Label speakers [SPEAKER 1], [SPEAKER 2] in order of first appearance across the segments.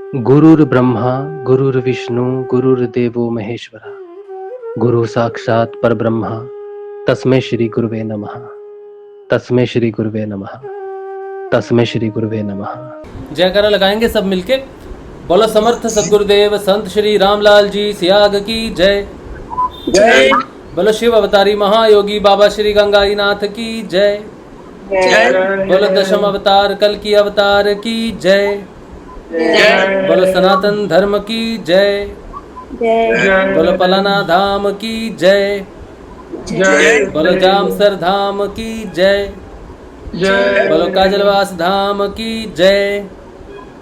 [SPEAKER 1] गुरुर्ब्रह्मा गुरुर्विष्णु गुरुर्देवो महेश्वरा गुरु साक्षात परब्रह्मा तस्मै श्री गुरुवे नमः। तस्मै श्री गुरुवे नमः। तस्मै श्री गुरुवे नमः।
[SPEAKER 2] जयकारा लगाएंगे सब मिलके। बोलो समर्थ सदगुरुदेव संत श्री रामलाल जी सियाग की जय
[SPEAKER 3] जय
[SPEAKER 2] बोलो शिव अवतारी महायोगी बाबा श्री गंगाई नाथ की जय
[SPEAKER 3] जय
[SPEAKER 2] बोलो दशम अवतार कल की अवतार की जय
[SPEAKER 3] जय
[SPEAKER 2] बोलो सनातन धर्म की जय
[SPEAKER 3] जय
[SPEAKER 2] बोलो पलाना धाम की जय
[SPEAKER 3] जय
[SPEAKER 2] बोलो जामसर धाम की जय
[SPEAKER 3] जय
[SPEAKER 2] बोलो काजलवास धाम की जय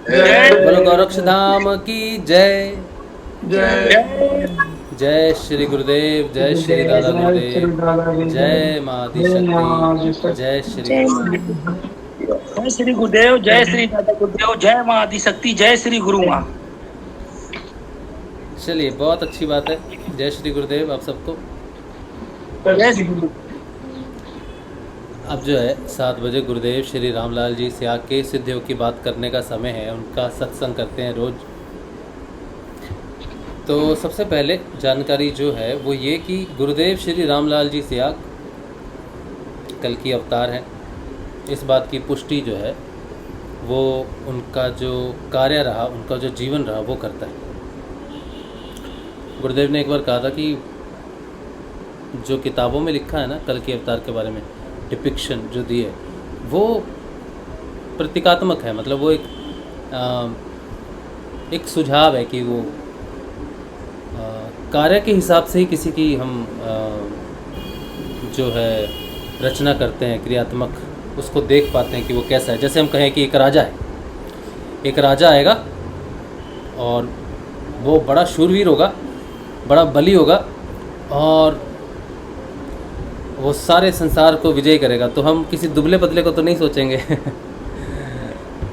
[SPEAKER 2] बोलो गोरक्ष धाम की जय जय श्री गुरुदेव जय श्री दादा गुरुदेव जय माँ आदिशक्ति जय श्री
[SPEAKER 3] जय श्री गुरुदेव जय श्री दादा गुरुदेव जय माँ आदिशक्ति जय श्री गुरु माँ।
[SPEAKER 2] चलिए बहुत अच्छी बात है। जय श्री गुरुदेव आप सबको।
[SPEAKER 3] जय श्री गुरु।
[SPEAKER 2] अब जो है 7 बजे गुरुदेव श्री रामलाल जी सियाग के सिद्धियों की बात करने का समय है। उनका सत्संग करते हैं रोज़। तो सबसे पहले जानकारी जो है वो ये कि गुरुदेव श्री रामलाल जी सियाग कल की अवतार है। इस बात की पुष्टि जो है वो उनका जो कार्य रहा, उनका जो जीवन रहा वो करता है। गुरुदेव ने एक बार कहा था कि जो किताबों में लिखा है ना कल के अवतार के बारे में, डिपिक्शन जो दी है वो प्रतीकात्मक है। मतलब वो एक सुझाव है कि वो कार्य के हिसाब से ही किसी की हम जो है रचना करते हैं, क्रियात्मक, उसको देख पाते हैं कि वो कैसा है। जैसे हम कहें कि एक राजा है, एक राजा आएगा और वो बड़ा शूरवीर होगा, बड़ा बली होगा और वो सारे संसार को विजय करेगा। तो हम किसी दुबले पतले को तो नहीं सोचेंगे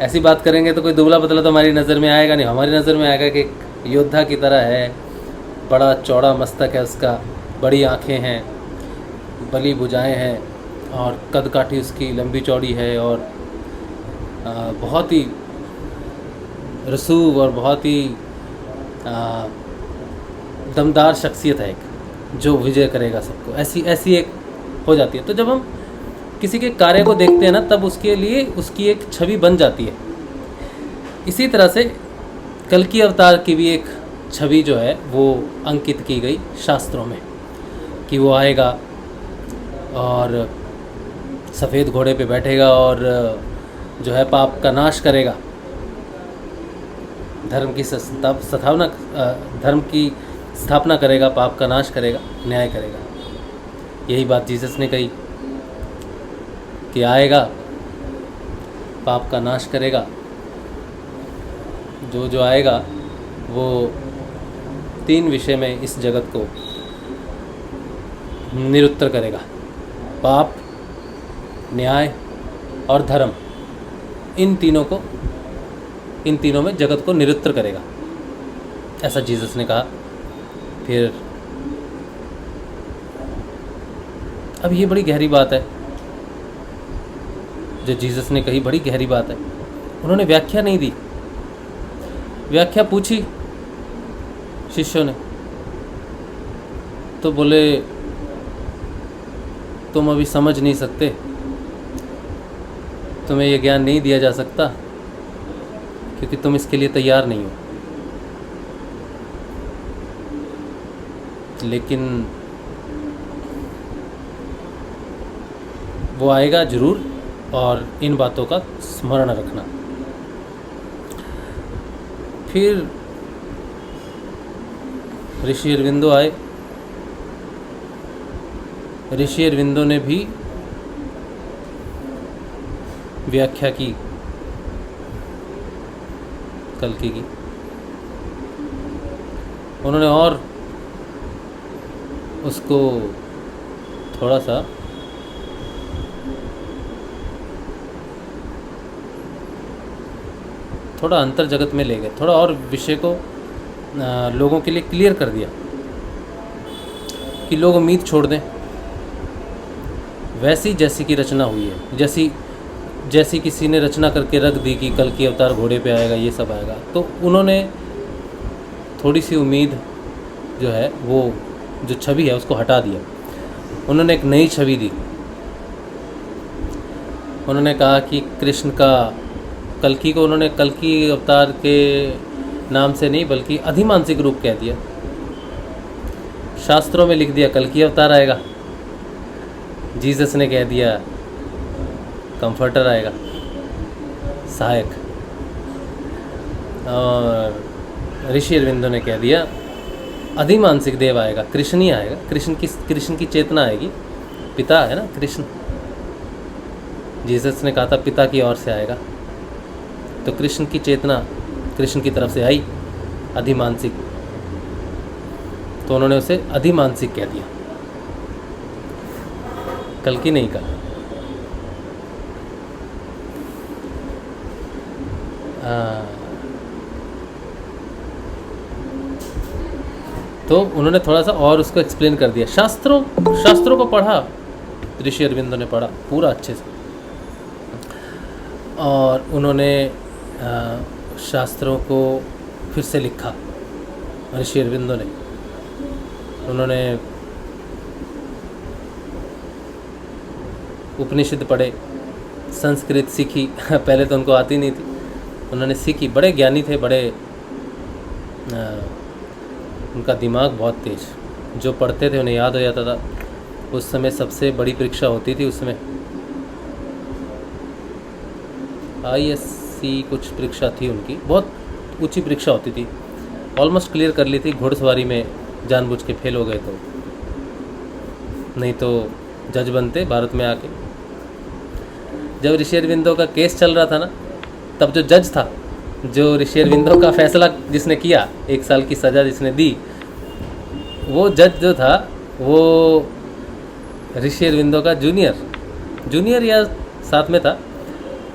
[SPEAKER 2] ऐसी बात करेंगे तो कोई दुबला पतला तो हमारी नज़र में आएगा नहीं। हमारी नज़र में आएगा कि एक योद्धा की तरह है, बड़ा चौड़ा मस्तक है उसका, बड़ी आँखें हैं, बली भुजाएं हैं और कद काठी उसकी लंबी चौड़ी है और बहुत ही रसूख और बहुत ही दमदार शख्सियत है एक, जो विजय करेगा सबको। ऐसी एक हो जाती है। तो जब हम किसी के कार्य को देखते हैं ना तब उसके लिए उसकी एक छवि बन जाती है। इसी तरह से कल की अवतार की भी एक छवि जो है वो अंकित की गई शास्त्रों में कि वो आएगा और सफ़ेद घोड़े पे बैठेगा और जो है पाप का नाश करेगा, धर्म की स्थापना करेगा, पाप का नाश करेगा, न्याय करेगा। यही बात जीसस ने कही कि आएगा, पाप का नाश करेगा। जो आएगा वो 3 विषय में इस जगत को निरुत्तर करेगा, पाप, न्याय और धर्म। इन तीनों में जगत को निरुत्तर करेगा, ऐसा जीसस ने कहा। फिर अब ये बड़ी गहरी बात है जो जीसस ने कही, बड़ी गहरी बात है। उन्होंने व्याख्या नहीं दी। व्याख्या पूछी शिष्यों ने तो बोले तुम अभी समझ नहीं सकते, तुम्हें ये ज्ञान नहीं दिया जा सकता क्योंकि तुम इसके लिए तैयार नहीं हो। लेकिन वो आएगा ज़रूर और इन बातों का स्मरण रखना। फिर ऋषि अरविंदो आए। ऋषि अरविंदो ने भी व्याख्या की कल्कि की। उन्होंने और उसको थोड़ा अंतर जगत में ले गए, थोड़ा और विषय को लोगों के लिए क्लियर कर दिया कि लोग उम्मीद छोड़ दें। वैसी जैसी की रचना हुई है, जैसी किसी ने रचना करके रख दी कि कल की अवतार घोड़े पे आएगा, ये सब आएगा, तो उन्होंने थोड़ी सी उम्मीद जो है वो जो छवि है उसको हटा दिया। उन्होंने एक नई छवि दी। उन्होंने कहा कि कृष्ण का कल्कि को उन्होंने कल्कि अवतार के नाम से नहीं बल्कि अधिमानसिक रूप कह दिया। शास्त्रों में लिख दिया कल्कि अवतार आएगा, जीसस ने कह दिया कंफर्टर आएगा, सहायक, और ऋषि अरविंदो ने कह दिया अधिमानसिक देव आएगा, कृष्ण ही आएगा, कृष्ण की चेतना आएगी। पिता है ना कृष्ण, जीसस ने कहा था पिता की ओर से आएगा, तो कृष्ण की चेतना कृष्ण की तरफ से आई, अधिमानसिक, तो उन्होंने उसे अधिमानसिक कह दिया, कल्कि नहीं कहा। तो उन्होंने थोड़ा सा और उसको एक्सप्लेन कर दिया। शास्त्रों को पढ़ा, ऋषि अरविंदो ने पढ़ा पूरा अच्छे से, और उन्होंने शास्त्रों को फिर से लिखा। ऋषि अरविंदो ने उन्होंने उपनिषद पढ़े, संस्कृत सीखी पहले तो उनको आती नहीं थी, उन्होंने सीखी। बड़े ज्ञानी थे, बड़े उनका दिमाग बहुत तेज, जो पढ़ते थे उन्हें याद हो जाता था। उस समय सबसे बड़ी परीक्षा होती थी, उसमें ISC कुछ परीक्षा थी उनकी, बहुत ऊंची परीक्षा होती थी, ऑलमोस्ट क्लियर कर ली थी। घुड़सवारी में जानबूझ के फेल हो गए तो, नहीं तो जज बनते भारत में आके। जब ऋषि अरविंदो का केस चल रहा था ना, तब जो जज था, जो ऋषि अरविंदो का फैसला जिसने किया, 1 साल की सज़ा जिसने दी, वो जज जो था वो ऋषि अरविंदो का जूनियर या साथ में था,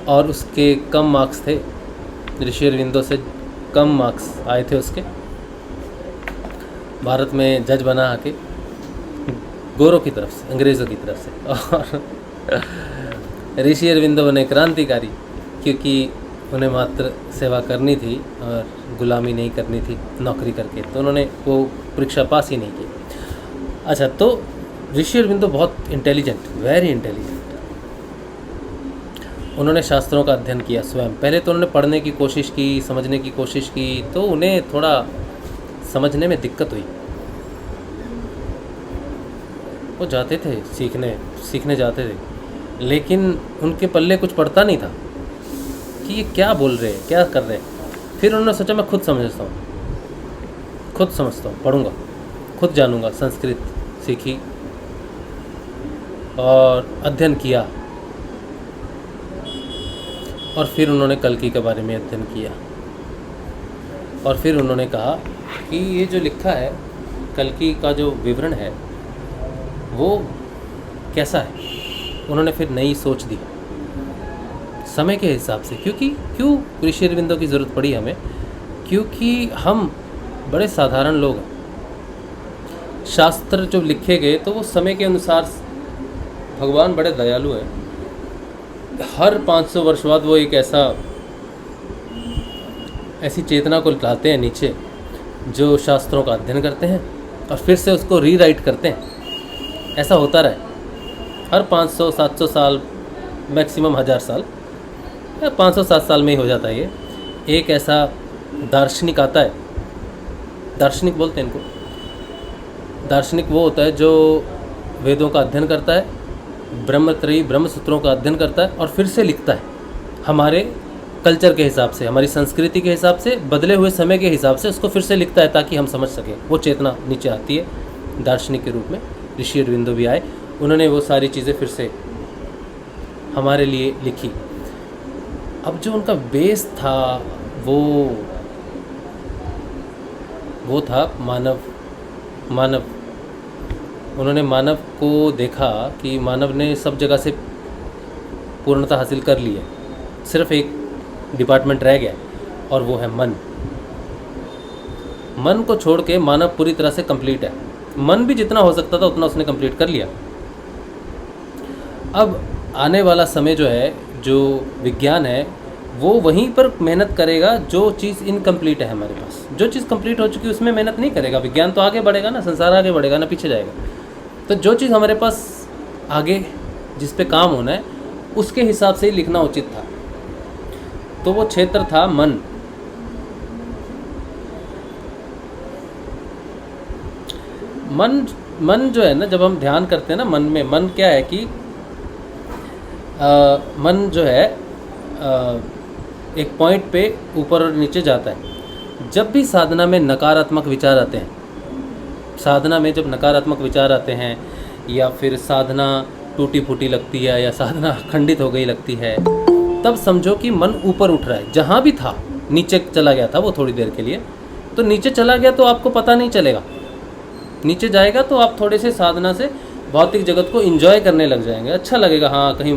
[SPEAKER 2] और उसके कम मार्क्स थे, ऋषि अरविंदो से कम मार्क्स आए थे उसके। भारत में जज बना आके गोरों की तरफ से, अंग्रेज़ों की तरफ से। और ऋषि अरविंदो बने क्रांतिकारी, क्योंकि उन्हें मात्र सेवा करनी थी और गुलामी नहीं करनी थी नौकरी करके, तो उन्होंने वो परीक्षा पास ही नहीं की। अच्छा, तो ऋषि अरविंदो बहुत इंटेलिजेंट, वेरी इंटेलिजेंट। उन्होंने शास्त्रों का अध्ययन किया स्वयं। पहले तो उन्होंने पढ़ने की कोशिश की, समझने की कोशिश की, तो उन्हें थोड़ा समझने में दिक्कत हुई। वो जाते थे सीखने जाते थे, लेकिन उनके पल्ले कुछ पड़ता नहीं था कि ये क्या बोल रहे हैं, क्या कर रहे हैं। फिर उन्होंने सोचा मैं खुद समझता हूँ, पढ़ूंगा, खुद जानूंगा। संस्कृत सीखी और अध्ययन किया, और फिर उन्होंने कल्कि के बारे में अध्ययन किया, और फिर उन्होंने कहा कि ये जो लिखा है कल्कि का जो विवरण है वो कैसा है। उन्होंने फिर नई सोच दी समय के हिसाब से, क्यों ऋषि अरविंदो की ज़रूरत पड़ी हमें, क्योंकि हम बड़े साधारण लोग हैं। शास्त्र जो लिखे गए तो वो समय के अनुसार, भगवान बड़े दयालु हैं, हर 500 वर्ष बाद वो एक ऐसी चेतना को लाते हैं नीचे, जो शास्त्रों का अध्ययन करते हैं और फिर से उसको रीराइट करते हैं। ऐसा होता रहे हर 500-700 साल, मैक्सिमम 1000 साल, या 500-7 साल में ही हो जाता है। ये एक ऐसा दार्शनिक आता है, दार्शनिक बोलते हैं इनको। दार्शनिक वो होता है जो वेदों का अध्ययन करता है, ब्रह्मत्रयी ब्रह्मसूत्रों का अध्ययन करता है, और फिर से लिखता है हमारे कल्चर के हिसाब से, हमारी संस्कृति के हिसाब से, बदले हुए समय के हिसाब से उसको फिर से लिखता है ताकि हम समझ सकें। वो चेतना नीचे आती है दार्शनिक के रूप में। ऋषि अरविंदो भी आए, उन्होंने वो सारी चीज़ें फिर से हमारे लिए लिखी। अब जो उनका बेस था वो था मानव। उन्होंने मानव को देखा कि मानव ने सब जगह से पूर्णता हासिल कर ली है, सिर्फ एक डिपार्टमेंट रह गया, और वो है मन। मन को छोड़ के मानव पूरी तरह से कंप्लीट है। मन भी जितना हो सकता था उतना उसने कंप्लीट कर लिया। अब आने वाला समय जो है, जो विज्ञान है वो वहीं पर मेहनत करेगा जो चीज़ इनकम्प्लीट है हमारे पास। जो चीज़ कंप्लीट हो चुकी है उसमें मेहनत नहीं करेगा। विज्ञान तो आगे बढ़ेगा ना, संसार आगे बढ़ेगा ना, पीछे जाएगा। तो जो चीज़ हमारे पास आगे जिस पे काम होना है उसके हिसाब से ही लिखना उचित था। तो वो क्षेत्र था मन। मन जो है ना, जब हम ध्यान करते हैं ना मन में, मन क्या है कि मन जो है एक पॉइंट पे ऊपर और नीचे जाता है। जब भी साधना में नकारात्मक विचार आते हैं, साधना में जब नकारात्मक विचार आते हैं या फिर साधना टूटी फूटी लगती है या साधना खंडित हो गई लगती है, तब समझो कि मन ऊपर उठ रहा है। जहाँ भी था नीचे चला गया था वो थोड़ी देर के लिए, तो नीचे चला गया तो आपको पता नहीं चलेगा। नीचे जाएगा तो आप थोड़े से साधना से भौतिक जगत को एंजॉय करने लग जाएंगे। अच्छा लगेगा, हाँ कहीं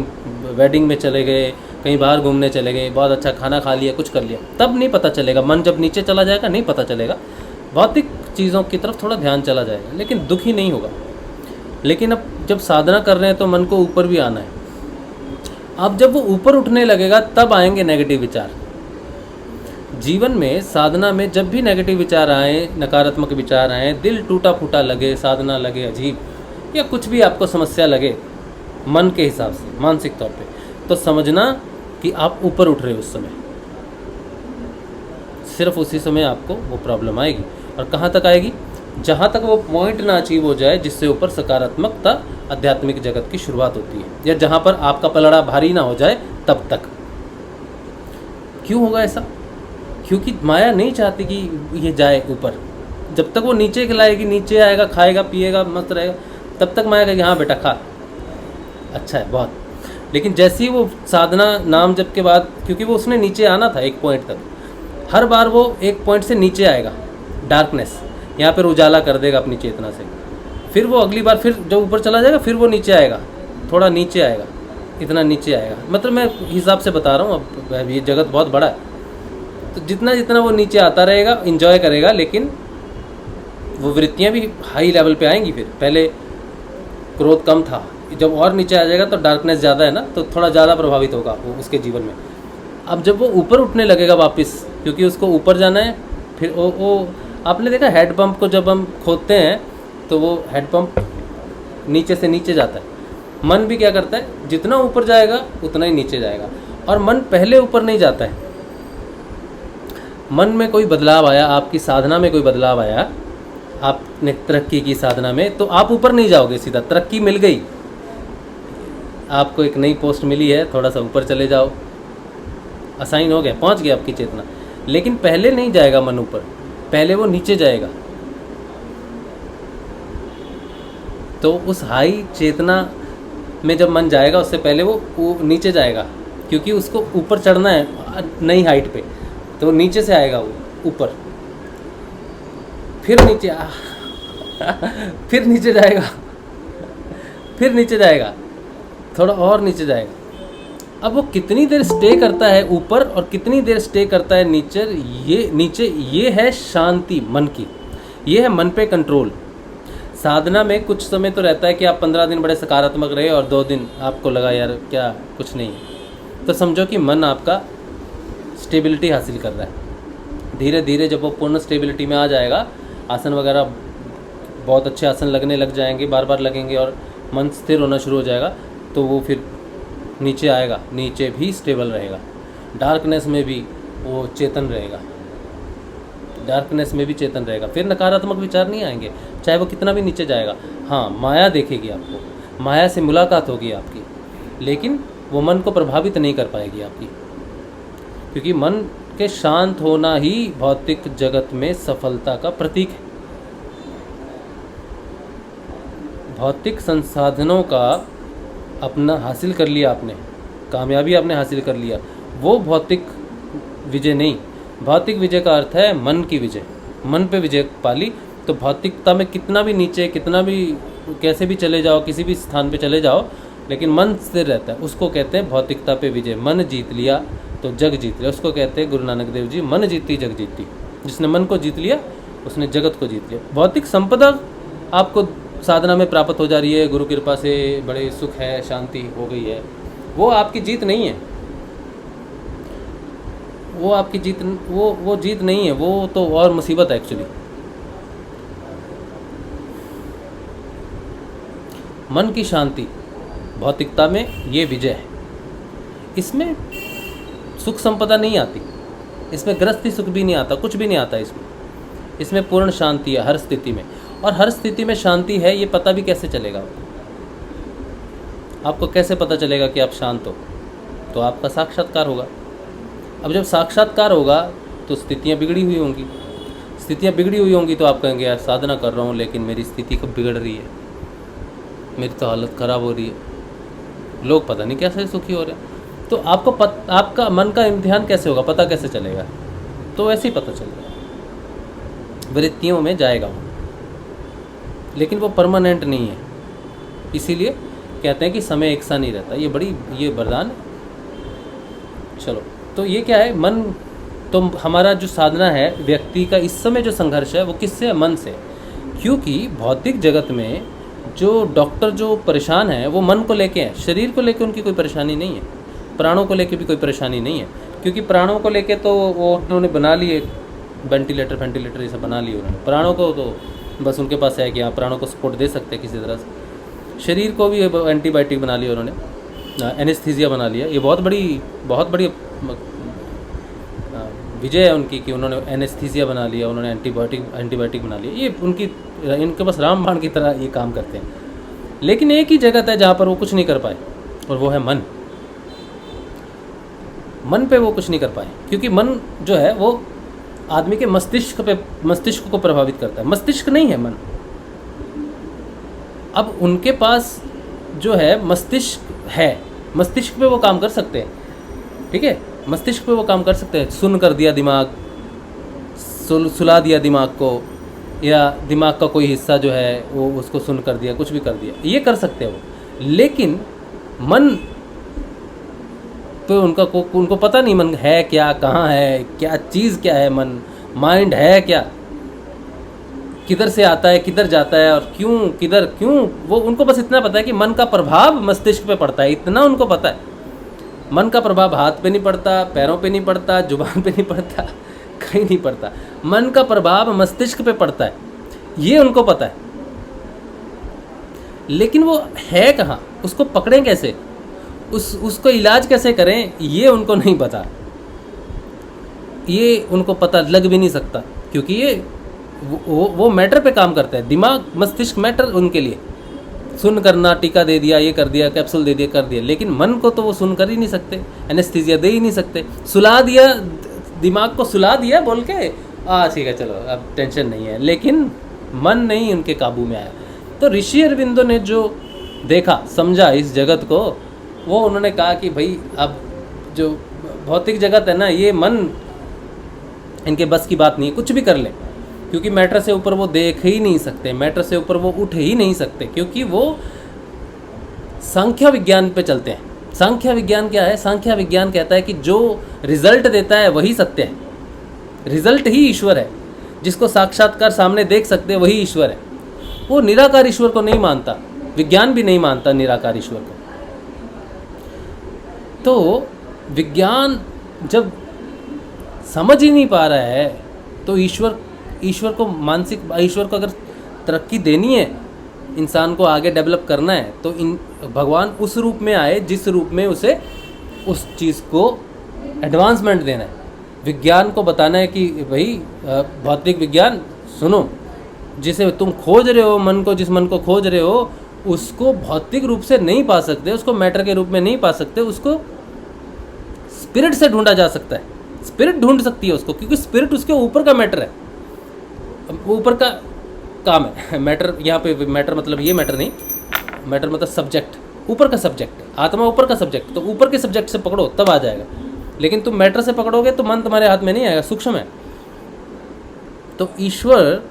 [SPEAKER 2] वेडिंग में चले गए, कहीं बाहर घूमने चले गए, बहुत अच्छा खाना खा लिया, कुछ कर लिया, तब नहीं पता चलेगा। मन जब नीचे चला जाएगा नहीं पता चलेगा, भौतिक चीज़ों की तरफ थोड़ा ध्यान चला जाएगा, लेकिन दुखी नहीं होगा। लेकिन अब जब साधना कर रहे हैं तो मन को ऊपर भी आना है। अब जब वो ऊपर उठने लगेगा तब आएंगे नेगेटिव विचार। जीवन में साधना में जब भी नेगेटिव विचार आए, नकारात्मक विचार आए, दिल टूटा फूटा लगे, साधना लगे अजीब, या कुछ भी आपको समस्या लगे मन के हिसाब से, मानसिक तौर पे, तो समझना कि आप ऊपर उठ रहे हो उस समय। सिर्फ उसी समय आपको वो प्रॉब्लम आएगी। और कहाँ तक आएगी? जहाँ तक वो पॉइंट ना अचीव हो जाए जिससे ऊपर सकारात्मकता आध्यात्मिक जगत की शुरुआत होती है, या जहाँ पर आपका पलड़ा भारी ना हो जाए तब तक। क्यों होगा ऐसा? क्योंकि माया नहीं चाहती कि ये जाए ऊपर। जब तक वो नीचे खिलाएगी, नीचे आएगा, खाएगा पिएगा, मस्त रहेगा, तब तक माया कहेगी हाँ बेटा खा, अच्छा है बहुत। लेकिन जैसे ही वो साधना नाम जप के बाद, क्योंकि वो उसने नीचे आना था एक पॉइंट तक, हर बार वो एक पॉइंट से नीचे आएगा, डार्कनेस, यहाँ पर उजाला कर देगा अपनी चेतना से। फिर वो अगली बार फिर जब ऊपर चला जाएगा फिर वो नीचे आएगा, थोड़ा नीचे आएगा, इतना नीचे आएगा। मतलब मैं हिसाब से बता रहा हूँ, अब ये जगत बहुत बड़ा है, तो जितना जितना वो नीचे आता रहेगा इंजॉय करेगा, लेकिन वो वृत्तियाँ भी हाई लेवल पे आएंगी। फिर पहले क्रोध कम था, जब और नीचे आ जाएगा तो डार्कनेस ज़्यादा है ना, तो थोड़ा ज़्यादा प्रभावित होगा वो उसके जीवन में। अब जब वो ऊपर उठने लगेगा वापस, क्योंकि उसको ऊपर जाना है, फिर वो आपने देखा हेड पंप को जब हम खोदते हैं तो वो हेड पंप नीचे से नीचे जाता है। मन भी क्या करता है, जितना ऊपर जाएगा उतना ही नीचे जाएगा। और मन पहले ऊपर नहीं जाता है। मन में कोई बदलाव आया, आपकी साधना में कोई बदलाव आया, आपने तरक्की की साधना में, तो आप ऊपर नहीं जाओगे सीधा। तरक्की मिल गई, आपको एक नई पोस्ट मिली है, थोड़ा सा ऊपर चले जाओ, असाइन हो गया, पहुंच गया आपकी चेतना। लेकिन पहले नहीं जाएगा मन ऊपर, पहले वो नीचे जाएगा। तो उस हाई चेतना में जब मन जाएगा उससे पहले वो नीचे जाएगा, क्योंकि उसको ऊपर चढ़ना है नई हाइट पे, तो नीचे से आएगा वो ऊपर, फिर नीचे फिर नीचे जाएगा, फिर नीचे जाएगा, थोड़ा और नीचे जाएगा। अब वो कितनी देर स्टे करता है ऊपर और कितनी देर स्टे करता है नीचे, ये है शांति मन की, ये है मन पे कंट्रोल। साधना में कुछ समय तो रहता है कि आप 15 दिन बड़े सकारात्मक रहे और 2 दिन आपको लगा यार क्या कुछ नहीं, तो समझो कि मन आपका स्टेबिलिटी हासिल कर रहा है। धीरे धीरे जब वो पूर्ण स्टेबिलिटी में आ जाएगा, आसन वगैरह बहुत अच्छे आसन लगने लग जाएंगे, बार बार लगेंगे और मन स्थिर होना शुरू हो जाएगा, तो वो फिर नीचे आएगा, नीचे भी स्टेबल रहेगा, डार्कनेस में भी वो चेतन रहेगा, डार्कनेस में भी चेतन रहेगा। फिर नकारात्मक विचार नहीं आएंगे, चाहे वो कितना भी नीचे जाएगा। हाँ, माया देखेगी आपको, माया से मुलाकात होगी आपकी, लेकिन वो मन को प्रभावित नहीं कर पाएगी आपकी, क्योंकि मन के शांत होना ही भौतिक जगत में सफलता का प्रतीक है। भौतिक संसाधनों का अपना हासिल कर लिया आपने, कामयाबी आपने हासिल कर लिया, वो भौतिक विजय नहीं। भौतिक विजय का अर्थ है मन की विजय, मन पे विजय पाली। तो भौतिकता में कितना भी नीचे, कितना भी कैसे भी चले जाओ, किसी भी स्थान पे चले जाओ, लेकिन मन स्थिर रहता है, उसको कहते हैं भौतिकता पे विजय। मन जीत लिया तो जग जीत लिया, उसको कहते हैं गुरु नानक देव जी, मन जीती जग जीती। जिसने मन को जीत लिया उसने जगत को जीत लिया। भौतिक संपदा आपको साधना में प्राप्त हो जा रही है, गुरु कृपा से बड़े सुख है, शांति हो गई है, वो आपकी जीत नहीं है, वो आपकी जीत, वो जीत नहीं है, वो तो और मुसीबत है एक्चुअली। मन की शांति भौतिकता में ये विजय है। इसमें सुख संपदा नहीं आती, इसमें गृहस्थी सुख भी नहीं आता, कुछ भी नहीं आता इसमें पूर्ण शांति है हर स्थिति में। और हर स्थिति में शांति है, ये पता भी कैसे चलेगा आपको कैसे पता चलेगा कि आप शांत हो? तो आपका साक्षात्कार होगा। अब जब साक्षात्कार होगा तो स्थितियाँ बिगड़ी हुई होंगी, स्थितियाँ बिगड़ी हुई होंगी तो आप कहेंगे यार साधना कर रहा हूँ लेकिन मेरी स्थिति कब बिगड़ रही है, मेरी तो हालत ख़राब हो रही है, लोग पता नहीं कैसे सुखी हो रहे हैं। तो आपको आपका मन का इम्तिहान कैसे होगा, पता कैसे चलेगा? तो ऐसे ही पता चलेगा, वृत्तियों में जाएगा वो, लेकिन वो परमानेंट नहीं है। इसीलिए कहते हैं कि समय एक सा नहीं रहता। ये वरदान है। चलो, तो ये क्या है? मन। तो हमारा जो साधना है, व्यक्ति का इस समय जो संघर्ष है वो किससे है? मन से। क्योंकि भौतिक जगत में जो डॉक्टर जो परेशान है वो मन को लेके हैं, शरीर को लेके उनकी कोई परेशानी नहीं है, प्राणों को लेके भी कोई परेशानी नहीं है। क्योंकि प्राणों को लेके तो वो उन्होंने बना लिए वेंटिलेटर ये सब बना लिए उन्होंने। प्राणों को तो बस उनके पास है कि हाँ प्राणों को सपोर्ट दे सकते हैं किसी तरह से। शरीर को भी एंटीबायोटिक बना लिया उन्होंने, एनेस्थीसिया बना लिया। ये बहुत बड़ी विजय है उनकी कि उन्होंने एनेस्थीसिया बना लिया, उन्होंने एंटीबायोटिक बना लिया। ये इनके बस रामबाण की तरह ये काम करते हैं। लेकिन एक ही जगत है जहाँ पर वो कुछ नहीं कर पाए, और वो है मन। मन पे वो कुछ नहीं कर पाए, क्योंकि मन जो है वो आदमी के मस्तिष्क को प्रभावित करता है। मस्तिष्क नहीं है मन। अब उनके पास जो है मस्तिष्क है, मस्तिष्क पे वो काम कर सकते हैं, ठीक है, मस्तिष्क पे वो काम कर सकते हैं। सुन कर दिया दिमाग, सुला दिया दिमाग को, या दिमाग का कोई हिस्सा जो है वो उसको सुन कर दिया, कुछ भी कर दिया, ये कर सकते हैं वो। लेकिन मन तो उनको पता नहीं मन है क्या, कहाँ है, क्या चीज़ क्या है मन, माइंड है क्या, किधर से आता है, किधर जाता है, और क्यों, वो उनको बस इतना पता है कि मन का प्रभाव मस्तिष्क पे पड़ता है, इतना उनको पता है। मन का प्रभाव हाथ पे नहीं पड़ता, पैरों पे नहीं पड़ता, जुबान पे नहीं पड़ता, कहीं नहीं पड़ता। मन का प्रभाव मस्तिष्क पे पड़ता है, ये उनको पता है। लेकिन वो है कहाँ, उसको पकड़ें कैसे, उसको इलाज कैसे करें, ये उनको नहीं पता। ये उनको पता लग भी नहीं सकता, क्योंकि ये वो मैटर पे काम करता है। दिमाग, मस्तिष्क मैटर उनके लिए। सुन करना, टीका दे दिया, ये कर दिया, कैप्सूल दे दिया, कर दिया। लेकिन मन को तो वो सुन कर ही नहीं सकते, एनेस्थीसिया दे ही नहीं सकते। सुला दिया, दिमाग को सुला दिया बोल के, ठीक है चलो अब टेंशन नहीं है, लेकिन मन नहीं उनके काबू में आया। तो ऋषि अरविंदो ने जो देखा, समझा इस जगत को, वो उन्होंने कहा कि भाई अब जो भौतिक जगत है ना, ये मन इनके बस की बात नहीं है, कुछ भी कर ले, क्योंकि मैटर से ऊपर वो देख ही नहीं सकते, मैटर से ऊपर वो उठ ही नहीं सकते, क्योंकि वो सांख्य विज्ञान पे चलते हैं। सांख्य विज्ञान क्या है? सांख्य विज्ञान कहता है कि जो रिजल्ट देता है वही सत्य है, रिजल्ट ही ईश्वर है। जिसको साक्षात्कार सामने देख सकते हैं वही ईश्वर है। वो निराकार ईश्वर को नहीं मानता, विज्ञान भी नहीं मानता निराकार ईश्वर को। तो विज्ञान जब समझ ही नहीं पा रहा है, तो ईश्वर को अगर तरक्की देनी है, इंसान को आगे डेवलप करना है, तो भगवान उस रूप में आए जिस रूप में उसे उस चीज़ को एडवांसमेंट देना है। विज्ञान को बताना है कि भाई भौतिक विज्ञान सुनो, जिसे तुम खोज रहे हो, मन को, जिस मन को खोज रहे हो, उसको भौतिक रूप से नहीं पा सकते, उसको मैटर के रूप में नहीं पा सकते, उसको स्पिरिट से ढूंढा जा सकता है। स्पिरिट ढूंढ सकती है उसको, क्योंकि स्पिरिट उसके ऊपर का मैटर है, ऊपर का काम है। मैटर यहाँ पे मैटर मतलब ये मैटर नहीं, मैटर मतलब सब्जेक्ट, ऊपर का सब्जेक्ट, आत्मा ऊपर का सब्जेक्ट। तो ऊपर के सब्जेक्ट से पकड़ो तब आ जाएगा, लेकिन तुम मैटर से पकड़ोगे तो मन तुम्हारे हाथ में नहीं आएगा, सूक्ष्म है। तो ईश्वर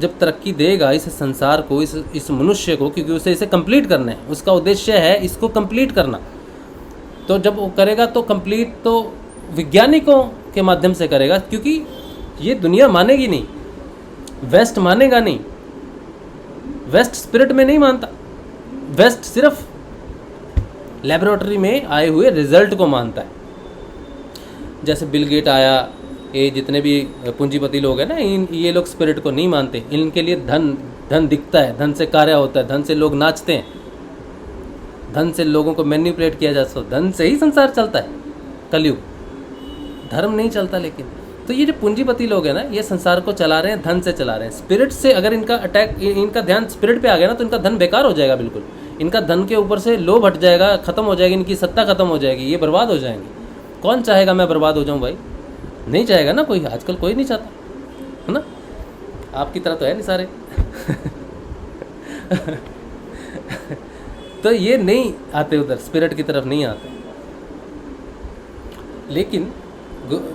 [SPEAKER 2] जब तरक्की देगा इस संसार को, इस मनुष्य को, क्योंकि उसे इसे कंप्लीट करना है, उसका उद्देश्य है इसको कंप्लीट करना। तो जब वो करेगा तो कंप्लीट तो वैज्ञानिकों के माध्यम से करेगा, क्योंकि ये दुनिया मानेगी नहीं, वेस्ट मानेगा नहीं, वेस्ट स्पिरिट में नहीं मानता, वेस्ट सिर्फ लेबोरेटरी में आए हुए रिजल्ट को मानता है। जैसे बिल गेट आया, ये जितने भी पूंजीपति लोग हैं ना, ये लोग स्पिरिट को नहीं मानते। इनके लिए धन दिखता है, धन से कार्य होता है, धन से लोग नाचते हैं, धन से लोगों को मैनिपुलेट किया जा सकता है, धन से ही संसार चलता है। कलयुग धर्म नहीं चलता। लेकिन तो ये जो पूंजीपति लोग हैं ना, ये संसार को चला रहे हैं, धन से चला रहे हैं। स्पिरिट से अगर इनका अटैक, इनका ध्यान स्पिरिट पे आ गया ना, तो इनका धन बेकार हो जाएगा बिल्कुल। इनका धन के ऊपर से लोभ हट जाएगा, खत्म हो जाएगी, इनकी सत्ता खत्म हो जाएगी, ये बर्बाद हो जाएंगे। कौन चाहेगा मैं बर्बाद हो जाऊं भाई? नहीं चाहेगा ना कोई, आजकल कोई नहीं चाहता है ना। आपकी तरह तो है नहीं सारे तो ये नहीं आते उधर, स्पिरिट की तरफ नहीं आते। लेकिन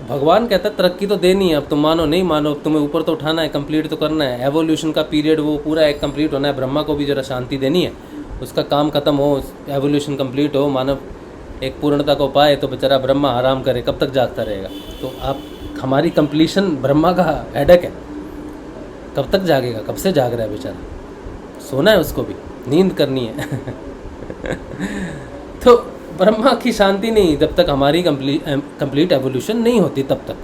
[SPEAKER 2] भगवान कहता है तरक्की तो देनी है, अब तुम मानो नहीं मानो, तुम्हें ऊपर तो उठाना है, कंप्लीट तो करना है। एवोल्यूशन का पीरियड वो पूरा एक कंप्लीट होना है। ब्रह्मा को भी जरा शांति देनी है, उसका काम खत्म हो, एवोल्यूशन कंप्लीट हो, मानव एक पूर्णता को पाए, तो बेचारा ब्रह्मा आराम करे, कब तक जागता रहेगा? तो आप, हमारी कंप्लीशन ब्रह्मा का हेडेक है, कब तक जागेगा? कब से जाग रहा है बेचारा? सोना है उसको भी, नींद करनी है तो ब्रह्मा की शांति नहीं जब तक हमारी कंप्लीट एवोल्यूशन नहीं होती तब तक।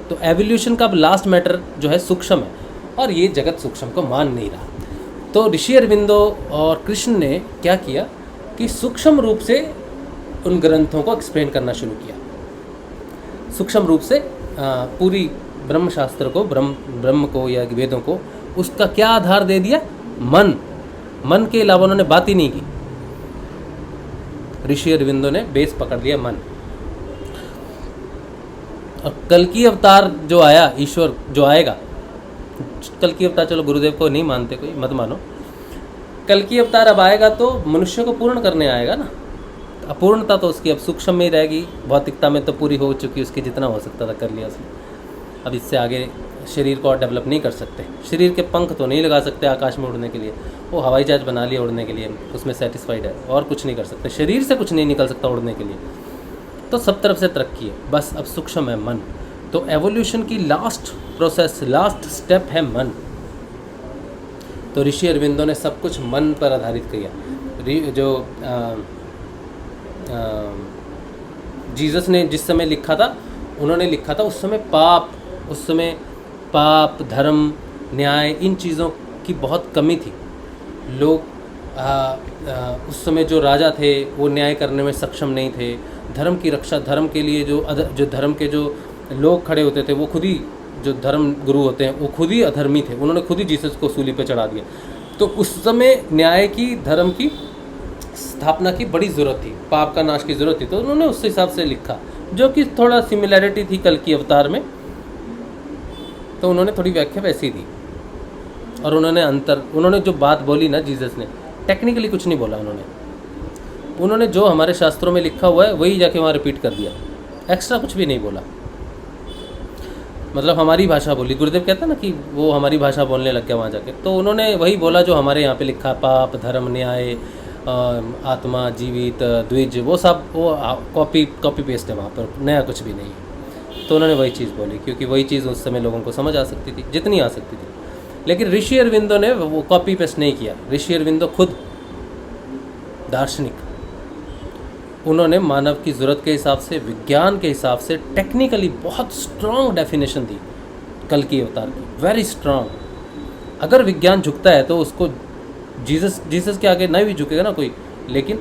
[SPEAKER 2] तो एवोल्यूशन का लास्ट मैटर जो है सूक्ष्म है, और ये जगत सूक्ष्म को मान नहीं रहा। तो ऋषि अरविंदो और कृष्ण ने क्या किया कि सूक्ष्म रूप से उन ग्रंथों को एक्सप्लेन करना शुरू किया। सूक्ष्म रूप से पूरी ब्रह्मशास्त्र को, ब्रह्म को या वेदों को, उसका क्या आधार दे दिया? मन के अलावा उन्होंने बात ही नहीं की। ऋषि अरविंदो ने बेस पकड़ लिया मन। और कल की अवतार जो आया, ईश्वर जो आएगा, कल की अवतार, चलो गुरुदेव को नहीं मानते कोई, मत मानो, कल की अवतार अब आएगा तो मनुष्य को पूर्ण करने आएगा ना। अपूर्णता तो उसकी अब सूक्ष्म में ही रहेगी, भौतिकता में तो पूरी हो चुकी, उसकी जितना हो सकता था कर लिया उसने। अब इससे आगे शरीर को और डेवलप नहीं कर सकते। शरीर के पंख तो नहीं लगा सकते आकाश में उड़ने के लिए, वो हवाई जहाज बना लिया उड़ने के लिए, उसमें सेटिस्फाइड है, और कुछ नहीं कर सकते। शरीर से कुछ नहीं निकल सकता उड़ने के लिए, तो सब तरफ से तरक्की है, बस अब सूक्ष्म है मन। तो एवोल्यूशन की लास्ट प्रोसेस, लास्ट स्टेप है मन। तो ऋषि अरविंदो ने सब कुछ मन पर आधारित किया। जो जीसस ने जिस समय लिखा था, उन्होंने लिखा था उस समय पाप, धर्म, न्याय, इन चीज़ों की बहुत कमी थी। लोग उस समय जो राजा थे वो न्याय करने में सक्षम नहीं थे। धर्म की रक्षा, धर्म के लिए जो धर्म के जो लोग खड़े होते थे, वो खुद ही, जो धर्म गुरु होते हैं, वो खुद ही अधर्मी थे। उन्होंने खुद ही जीसस को सूली पे चढ़ा दिया। तो उस समय न्याय की, धर्म की स्थापना की बड़ी ज़रूरत थी, पाप का नाश की ज़रूरत थी। तो उन्होंने उस हिसाब से लिखा, जो कि थोड़ा सिमिलैरिटी थी कल की अवतार में, तो उन्होंने थोड़ी व्याख्या वैसी दी। और उन्होंने जो बात बोली ना जीसस ने, टेक्निकली कुछ नहीं बोला उन्होंने जो हमारे शास्त्रों में लिखा हुआ है वही जाके वहाँ रिपीट कर दिया, एक्स्ट्रा कुछ भी नहीं बोला। मतलब हमारी भाषा बोली। गुरुदेव कहता ना कि वो हमारी भाषा बोलने लग गया वहाँ जाके, तो उन्होंने वही बोला जो हमारे यहाँ पे लिखा, पाप, धर्म, न्याय, आत्मा, जीवित, द्विज, वो सब वो कॉपी पेस्ट है, वहाँ पर नया कुछ भी नहीं है। तो उन्होंने वही चीज़ बोली, क्योंकि वही चीज़ उस समय लोगों को समझ आ सकती थी, जितनी आ सकती थी। लेकिन ऋषि अरविंदो ने वो कॉपी पेस्ट नहीं किया। ऋषि अरविंदो खुद दार्शनिक, उन्होंने मानव की ज़रूरत के हिसाब से, विज्ञान के हिसाब से, टेक्निकली बहुत स्ट्रॉन्ग डेफिनेशन दी कल की अवतार की, वेरी स्ट्रॉन्ग। अगर विज्ञान झुकता है तो उसको जीसस के आगे नहीं भी झुकेगा ना कोई। लेकिन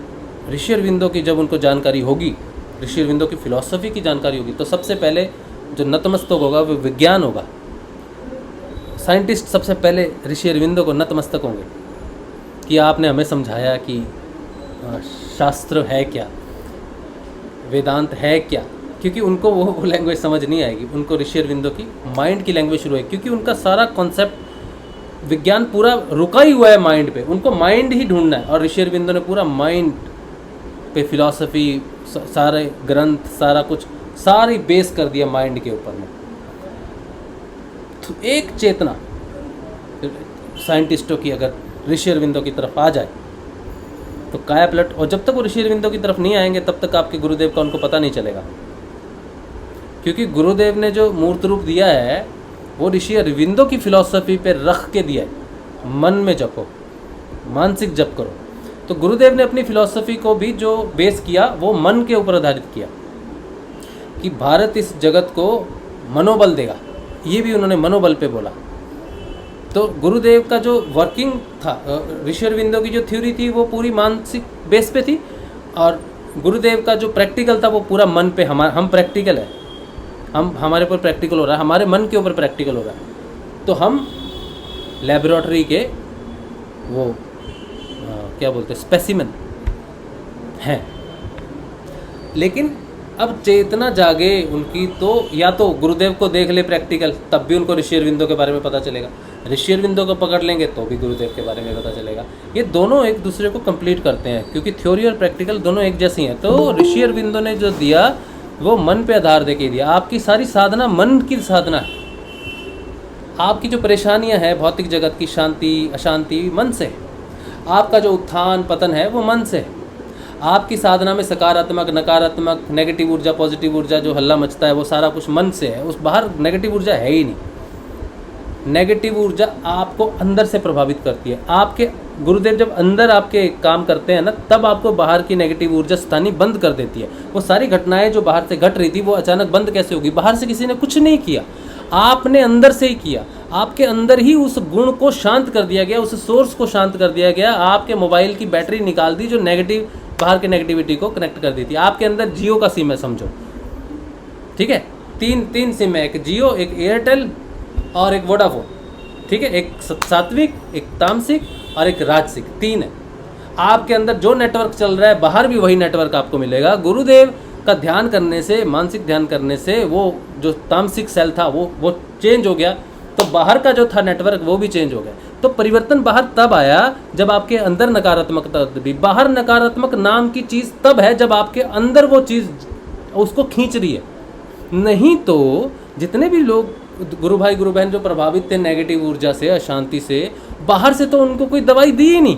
[SPEAKER 2] ऋषि अरविंदो की जब उनको जानकारी होगी, ऋषि अरविंदो की फिलॉसफी की जानकारी होगी, तो सबसे पहले जो नतमस्तक होगा वो विज्ञान होगा। साइंटिस्ट सबसे पहले ऋषि अरविंदो को नतमस्तक होंगे कि आपने हमें समझाया कि शास्त्र है क्या, वेदांत है क्या। क्योंकि उनको वो लैंग्वेज समझ नहीं आएगी, उनको ऋषि अरविंदो की माइंड की लैंग्वेज शुरू है, क्योंकि उनका सारा कॉन्सेप्ट, विज्ञान पूरा रुका ही हुआ है माइंड पे, उनको माइंड ही ढूंढना है। और ऋषि अरविंदो ने पूरा माइंड पे फिलॉसफी, सारे ग्रंथ, सारा कुछ, सारी बेस कर दिया माइंड के ऊपर में। तो एक चेतना साइंटिस्टों की अगर ऋषि अरविंदो की तरफ आ जाए तो काया पलट। और जब तक वो ऋषि अरविंदो की तरफ नहीं आएंगे तब तक आपके गुरुदेव का उनको पता नहीं चलेगा, क्योंकि गुरुदेव ने जो मूर्त रूप दिया है वो ऋषि अरविंदो की फिलॉसफी पे रख के दिया है। मन में जपो, मानसिक जप करो। तो गुरुदेव ने अपनी फिलॉसफी को भी जो बेस किया वो मन के ऊपर आधारित किया। कि भारत इस जगत को मनोबल देगा, ये भी उन्होंने मनोबल पे बोला। तो गुरुदेव का जो वर्किंग था, ऋषि अरविंदो की जो थ्योरी थी वो पूरी मानसिक बेस पे थी, और गुरुदेव का जो प्रैक्टिकल था वो पूरा मन पे। हम प्रैक्टिकल है, हमारे ऊपर प्रैक्टिकल हो रहा है, हमारे मन के ऊपर प्रैक्टिकल हो रहा है। तो हम लेबोरेटरी के वो क्या बोलते हैं, स्पेसिमेन हैं। लेकिन अब चेतना जागे उनकी, तो या तो गुरुदेव को देख ले प्रैक्टिकल, तब भी उनको ऋषि अरविंदो के बारे में पता चलेगा, ऋषि अरविंदो को पकड़ लेंगे तो भी गुरुदेव के बारे में पता चलेगा। ये दोनों एक दूसरे को कंप्लीट करते हैं, क्योंकि थ्योरी और प्रैक्टिकल दोनों एक जैसी हैं। तो ऋषि अरविंदो ने जो दिया वो मन पे आधार दे के दिया। आपकी सारी साधना मन की साधना है। आपकी जो परेशानियां हैं भौतिक जगत की, शांति अशांति, मन से। आपका जो उत्थान पतन है वो मन से। आपकी साधना में सकारात्मक, नकारात्मक, नेगेटिव ऊर्जा, पॉजिटिव ऊर्जा जो हल्ला मचता है वो सारा कुछ मन से है। उस बाहर नेगेटिव ऊर्जा है ही नहीं। नेगेटिव ऊर्जा आपको अंदर से प्रभावित करती है। आपके गुरुदेव जब अंदर आपके काम करते हैं ना, तब आपको बाहर की नेगेटिव ऊर्जा स्थानी बंद कर देती है। वो सारी घटनाएं जो बाहर से घट रही थी वो अचानक बंद कैसे होगी? बाहर से किसी ने कुछ नहीं किया, आपने अंदर से ही किया। आपके अंदर ही उस गुण को शांत कर दिया गया, उस सोर्स को शांत कर दिया गया। आपके मोबाइल की बैटरी निकाल दी जो नेगेटिव, बाहर के नेगेटिविटी को कनेक्ट कर दी थी। आपके अंदर जियो का सिम है समझो, ठीक है? तीन सिम है, एक जियो, एक एयरटेल और एक वोडाफोन, ठीक है? एक सात्विक, एक तामसिक और एक राजसिक, 3 है। आपके अंदर जो नेटवर्क चल रहा है बाहर भी वही नेटवर्क आपको मिलेगा। गुरुदेव का ध्यान करने से, मानसिक ध्यान करने से वो जो तामसिक सेल था वो चेंज हो गया, तो बाहर का जो था नेटवर्क वो भी चेंज हो गया। तो परिवर्तन बाहर तब आया जब आपके अंदर नकारात्मकता भी। बाहर नकारात्मक नाम की चीज़ तब है जब आपके अंदर वो चीज़ उसको खींच रही है। नहीं तो जितने भी लोग गुरु भाई गुरु बहन जो प्रभावित थे नेगेटिव ऊर्जा से, अशांति से, बाहर से तो उनको कोई दवाई दी ही नहीं।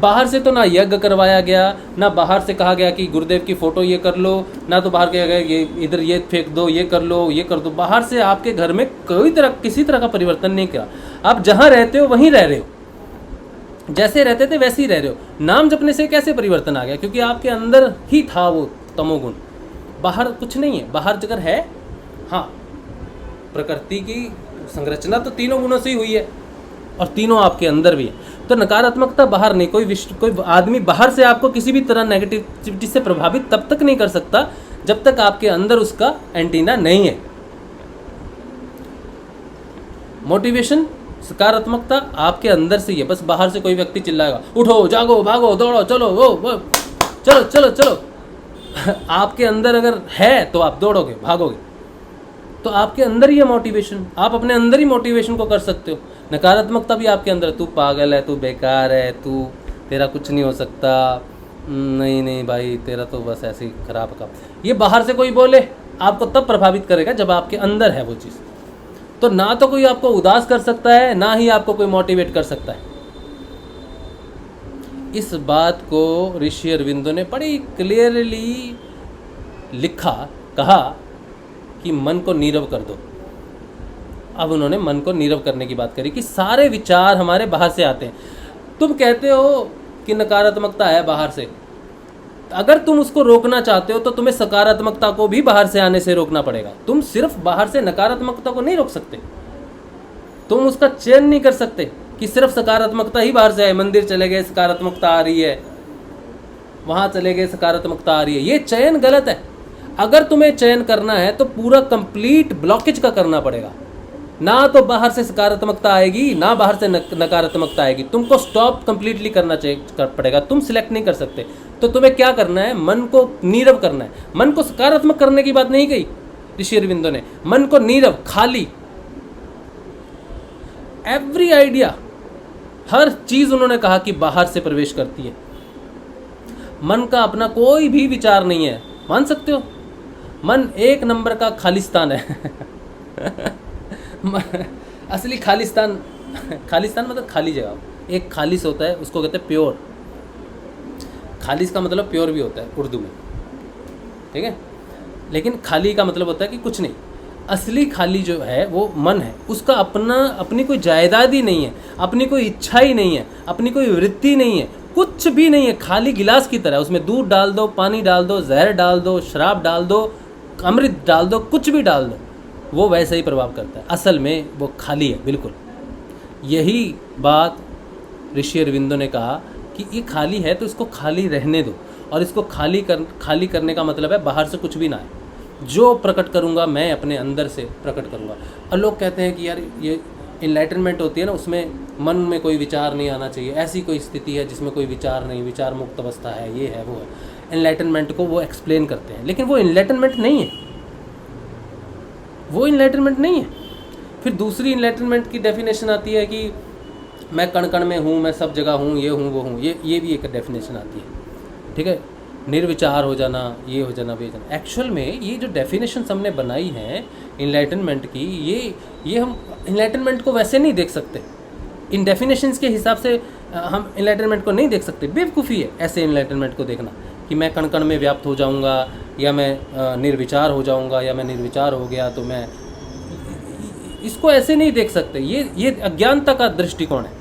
[SPEAKER 2] बाहर से तो ना यज्ञ करवाया गया, ना बाहर से कहा गया कि गुरुदेव की फ़ोटो ये कर लो, ना तो बाहर कहा गया ये इधर ये फेंक दो, ये कर लो, ये कर दो। बाहर से आपके घर में किसी तरह का परिवर्तन नहीं किया। आप जहाँ रहते हो वहीं रह रहे हो, जैसे रहते थे वैसे ही रह रहे हो। नाम जपने से कैसे परिवर्तन आ गया? क्योंकि आपके अंदर ही था वो तमोगुण, बाहर कुछ नहीं है। बाहर अगर है, हाँ, प्रकृति की संरचना तो तीनों गुणों से ही हुई है और तीनों आपके अंदर भी है। तो नकारात्मकता बाहर नहीं, कोई आदमी बाहर से आपको किसी भी तरह नेगेटिविटी से प्रभावित तब तक नहीं कर सकता जब तक आपके अंदर उसका एंटीना नहीं है। मोटिवेशन, सकारात्मकता आपके अंदर से ही है। बस बाहर से कोई व्यक्ति चिल्लाएगा उठो, जागो, भागो, दौड़ो, चलो, वो चलो चलो चलो, आपके अंदर अगर है तो आप दौड़ोगे, भागोगे। तो आपके अंदर ही है मोटिवेशन, आप अपने अंदर ही मोटिवेशन को कर सकते हो। नकारात्मकता भी आपके अंदर, तू पागल है, तू बेकार है, तू तेरा कुछ नहीं हो सकता, नहीं भाई तेरा तो बस ऐसे ही खराब काम। ये बाहर से कोई बोले आपको तब प्रभावित करेगा जब आपके अंदर है वो चीज़। तो ना तो कोई आपको उदास कर सकता है, ना ही आपको कोई मोटिवेट कर सकता है। इस बात को ऋषि अरविंदो ने बड़ी क्लियरली लिखा, कहा कि मन को नीरव कर दो। अब उन्होंने मन को नीरव करने की बात करी कि सारे विचार हमारे बाहर से आते हैं। तुम कहते हो कि नकारात्मकता है बाहर से, अगर तुम उसको रोकना चाहते हो तो तुम्हें सकारात्मकता को भी बाहर से आने से रोकना पड़ेगा। तुम सिर्फ बाहर से नकारात्मकता को नहीं रोक सकते, तुम उसका चयन नहीं कर सकते कि सिर्फ सकारात्मकता ही बाहर से आए। मंदिर चले गए, सकारात्मकता आ रही है, वहाँ चले गए, सकारात्मकता आ रही है। ये चयन गलत है। अगर तुम्हें चयन करना है तो पूरा कंप्लीट ब्लॉकेज का करना पड़ेगा। ना तो बाहर से सकारात्मकता आएगी, ना बाहर से नकारात्मकता आएगी। तुमको स्टॉप कंप्लीटली करना पड़ेगा। तुम सिलेक्ट नहीं कर सकते। तो तुम्हें क्या करना है? मन को नीरव करना है। मन को सकारात्मक करने की बात नहीं कही ऋषि अरविंदो ने, मन को नीरव, खाली। एवरी आइडिया, हर चीज उन्होंने कहा कि बाहर से प्रवेश करती है। मन का अपना कोई भी विचार नहीं है, मान सकते हो? मन एक नंबर का खालिस्तान है। असली खालिस्तान, खालिस्तान मतलब खाली जगह। एक खालिस होता है, उसको कहते हैं प्योर। खालिस का मतलब प्योर भी होता है उर्दू में, ठीक है? लेकिन खाली का मतलब होता है कि कुछ नहीं। असली खाली जो है वो मन है, उसका अपनी कोई जायदाद ही नहीं है, अपनी कोई इच्छा ही नहीं है, अपनी कोई वृत्ति नहीं है, कुछ भी नहीं है। खाली गिलास की तरह, उसमें दूध डाल दो, पानी डाल दो, जहर डाल दो, शराब डाल दो, अमृत डाल दो, कुछ भी डाल दो, वो वैसे ही प्रभाव करता है। असल में वो खाली है बिल्कुल। यही बात ऋषि अरविंदो ने कहा कि ये खाली है तो इसको खाली रहने दो, और इसको खाली करने का मतलब है बाहर से कुछ भी ना है, जो प्रकट करूँगा मैं अपने अंदर से प्रकट करूँगा। और लोग कहते हैं कि यार ये इनलाइटनमेंट होती है ना, उसमें मन में कोई विचार नहीं आना चाहिए, ऐसी कोई स्थिति है जिसमें कोई विचार नहीं, विचार मुक्त अवस्था है, ये है वो है। इनलाइटनमेंट को वो एक्सप्लेन करते हैं, लेकिन वो इनलाइटनमेंट नहीं है, वो इनलाइटनमेंट नहीं है। फिर दूसरी इनलाइटनमेंट की डेफिनेशन आती है कि मैं कण कण में हूँ, मैं सब जगह हूँ, ये हूँ वो हूँ, ये भी एक डेफिनेशन आती है, ठीक है। निर्विचार हो जाना, ये हो जाना, वे हो जाना। एक्चुअल में ये जो डेफिनेशन हमने बनाई हैं इनलाइटनमेंट की, ये हम इनलाइटनमेंट को वैसे नहीं देख सकते, इन डेफिनेशंस के हिसाब से हम इनलाइटनमेंट को नहीं देख सकते। बेवकूफ़ी है ऐसे इनलाइटनमेंट को देखना कि मैं कण कण में व्याप्त हो जाऊंगा, या मैं निर्विचार हो जाऊंगा, या मैं निर्विचार हो गया तो मैं, इसको ऐसे नहीं देख सकते। ये अज्ञानता का दृष्टिकोण है।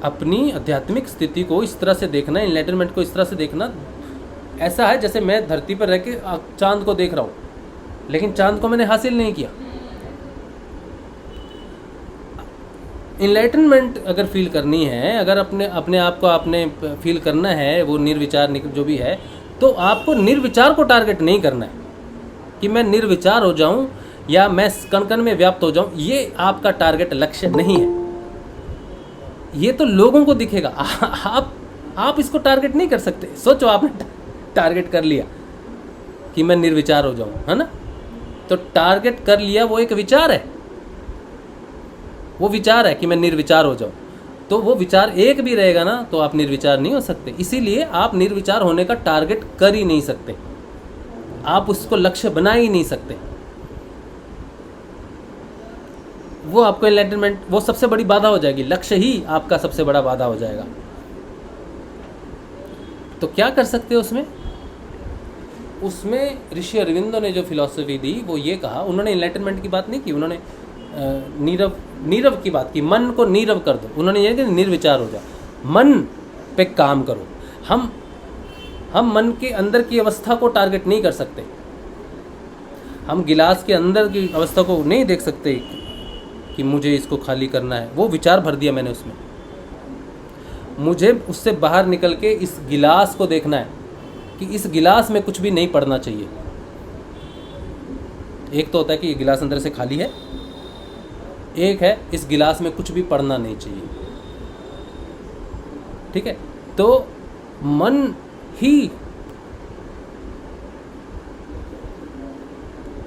[SPEAKER 2] अपनी आध्यात्मिक स्थिति को इस तरह से देखना, इनलाइटनमेंट को इस तरह से देखना, ऐसा है जैसे मैं धरती पर रह के चांद को देख रहा हूँ, लेकिन चांद को मैंने हासिल नहीं किया। इनलाइटनमेंट अगर फील करनी है, अगर अपने आप को आपने फील करना है, वो निर्विचार जो भी है, तो आपको निर्विचार को टारगेट नहीं करना है कि मैं निर्विचार हो जाऊं या मैं कण कण में व्याप्त हो जाऊं। ये आपका टारगेट लक्ष्य नहीं है। ये तो लोगों को दिखेगा, आप इसको टारगेट नहीं कर सकते। सोचो आपने टारगेट कर लिया कि मैं निर्विचार हो जाऊं, है ना, तो टारगेट कर लिया, वो एक विचार है, वो विचार है कि मैं निर्विचार हो जाऊं। तो वो विचार एक भी रहेगा ना, तो आप निर्विचार नहीं हो सकते। इसीलिए आप निर्विचार होने का टारगेट कर ही नहीं सकते, आप उसको लक्ष्य बना ही नहीं सकते। वो आपको एनलाइटनमेंट, वो सबसे बड़ी बाधा हो जाएगी, लक्ष्य ही आपका सबसे बड़ा बाधा हो जाएगा। तो क्या कर सकते हो उसमें ऋषि अरविंदो ने जो फिलॉसफी दी वो ये कहा, उन्होंने एनलाइटनमेंट की बात नहीं की, उन्होंने नीरव की बात की। मन को नीरव कर दो, उन्होंने ये कि निर्विचार हो जाओ, मन पे काम करो। हम मन के अंदर की अवस्था को टारगेट नहीं कर सकते, हम गिलास के अंदर की अवस्था को नहीं देख सकते कि मुझे इसको खाली करना है। वो विचार भर दिया मैंने उसमें, मुझे उससे बाहर निकल के इस गिलास को देखना है कि इस गिलास में कुछ भी नहीं पड़ना चाहिए। एक तो होता है कि ये गिलास अंदर से खाली है, एक है इस गिलास में कुछ भी पड़ना नहीं चाहिए, ठीक है। तो मन ही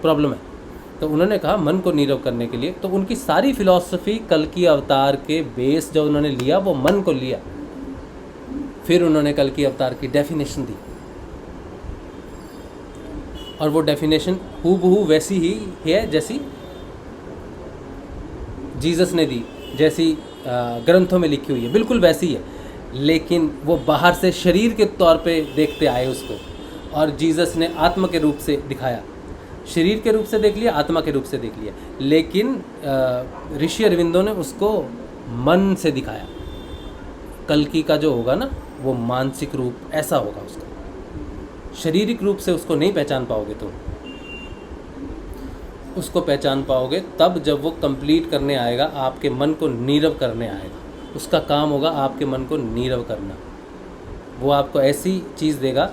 [SPEAKER 2] प्रॉब्लम है। तो उन्होंने कहा मन को नीरव करने के लिए, तो उनकी सारी फिलॉसफी कल्कि अवतार के बेस जो उन्होंने लिया वो मन को लिया। फिर उन्होंने कल्कि अवतार की डेफिनेशन दी, और वो डेफिनेशन हूबहू वैसी ही है जैसी जीसस ने दी, जैसी ग्रंथों में लिखी हुई है, बिल्कुल वैसी है। लेकिन वो बाहर से शरीर के तौर पे देखते आए उसको, और जीसस ने आत्मा के रूप से दिखाया। शरीर के रूप से देख लिया, आत्मा के रूप से देख लिया, लेकिन ऋषि अरविंदो ने उसको मन ne दिखाया। कल्कि का जो होगा ना, वो मानसिक रूप ऐसा होगा उसका। शारीरिक रूप से उसको नहीं पहचान पाओगे तुम, उसको पहचान पाओगे तब जब वो कंप्लीट करने आएगा, आपके मन को नीरव करने आएगा। उसका काम होगा आपके मन को नीरव करना। वो आपको ऐसी चीज़ देगा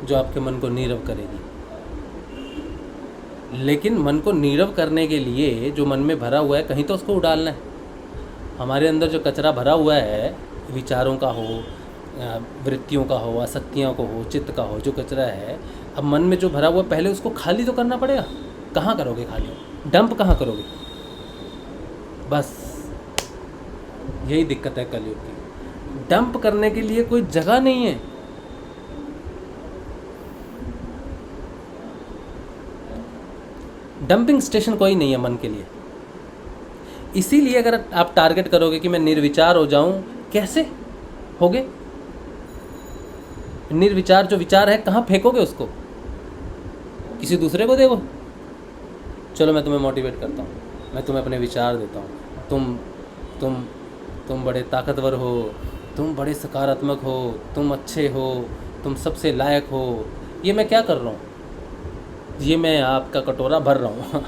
[SPEAKER 2] जो आपके मन को नीरव करेगी। लेकिन मन को नीरव करने के लिए जो मन में भरा हुआ है, कहीं तो उसको उड़ालना है। हमारे अंदर जो कचरा भरा हुआ है, विचारों का हो, वृत्तियों का हो, आसक्तियों को हो, चित्त का हो, जो कचरा है, अब मन में जो भरा हुआ है, पहले उसको खाली तो करना पड़ेगा। कहाँ करोगे खाली? डंप कहाँ करोगे? बस यही दिक्कत है कलयुग की। डंप करने के लिए कोई जगह नहीं है। डंपिंग स्टेशन कोई नहीं है मन के लिए। इसीलिए अगर आप टारगेट करोगे कि मैं निर्विचार हो जाऊं, कैसे होगे? निर्विचार जो विचार है, कहाँ फेंकोगे उसको? किसी दूसरे को देखो। चलो मैं तुम्हें मोटिवेट करता हूँ, मैं तुम्हें अपने विचार देता हूँ। तुम बड़े ताकतवर हो, तुम बड़े सकारात्मक हो, तुम अच्छे हो, तुम सबसे लायक हो। ये मैं क्या कर रहा हूँ? ये मैं आपका कटोरा भर रहा हूँ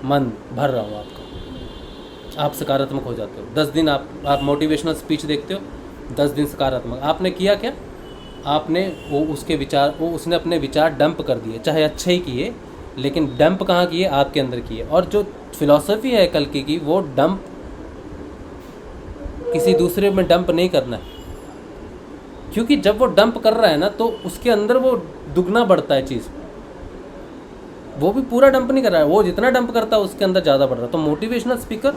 [SPEAKER 2] मन भर रहा हूँ आपका। आप सकारात्मक हो जाते हो। 10 दिन आप मोटिवेशनल स्पीच देखते हो, 10 दिन सकारात्मक। आपने किया क्या? आपने वो उसके विचार, वो उसने अपने विचार डंप कर दिए, चाहे अच्छे ही किए, लेकिन डंप कहाँ किए? आपके अंदर किए। और जो फिलॉसफी है कल्कि की, वो डंप किसी दूसरे में डंप नहीं करना है, क्योंकि जब वो डंप कर रहा है ना तो उसके अंदर वो दुगना बढ़ता है चीज़। वो भी पूरा डंप नहीं कर रहा है, वो जितना डंप करता है उसके अंदर ज़्यादा बढ़ रहा है। तो मोटिवेशनल स्पीकर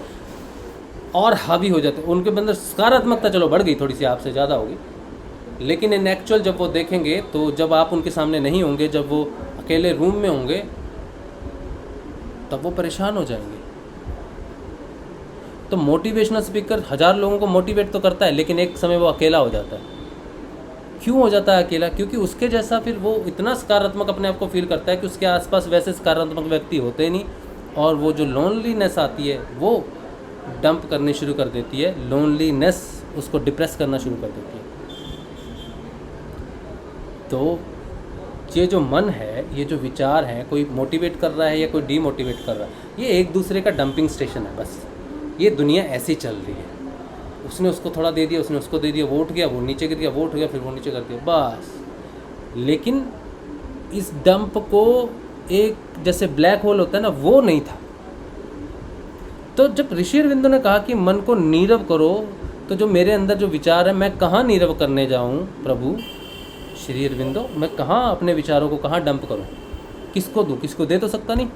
[SPEAKER 2] और हावी हो जाते हैं, उनके अंदर सकारात्मकता चलो बढ़ गई, थोड़ी सी आपसे ज़्यादा होगी, लेकिन इन एक्चुअल जब वो देखेंगे, तो जब आप उनके सामने नहीं होंगे, जब वो अकेले रूम में होंगे, तब वो परेशान हो जाएंगे। तो मोटिवेशनल स्पीकर 1000 लोगों को मोटिवेट तो करता है, लेकिन एक समय वो अकेला हो जाता है। क्यों हो जाता है अकेला? क्योंकि उसके जैसा फिर वो इतना सकारात्मक अपने आप को फील करता है कि उसके आसपास वैसे सकारात्मक व्यक्ति होते ही नहीं, और वो जो लोनलीनेस आती है वो डंप करनी शुरू कर देती है। लोनलीनेस उसको डिप्रेस करना शुरू कर देती है। तो ये जो मन है, ये जो विचार हैं, कोई मोटिवेट कर रहा है या कोई डीमोटिवेट कर रहा है, ये एक दूसरे का डंपिंग स्टेशन है बस। ये दुनिया ऐसी चल रही है, उसने उसको थोड़ा दे दिया, उसने उसको दे दिया, वो उठ गया, वो नीचे गिर गया, वो उठ गया, फिर वो नीचे कर दिया, बस। लेकिन इस डंप को एक जैसे ब्लैक होल होता है ना, वो नहीं था। तो जब ऋषि अरविंदो ने कहा कि मन को नीरव करो, तो जो मेरे अंदर जो विचार है, मैं कहाँ नीरव करने जाऊँ प्रभु श्री अरविंदो? मैं कहाँ अपने विचारों को कहाँ डंप करूँ? किसको दूँ? किसको दे तो सकता नहीं,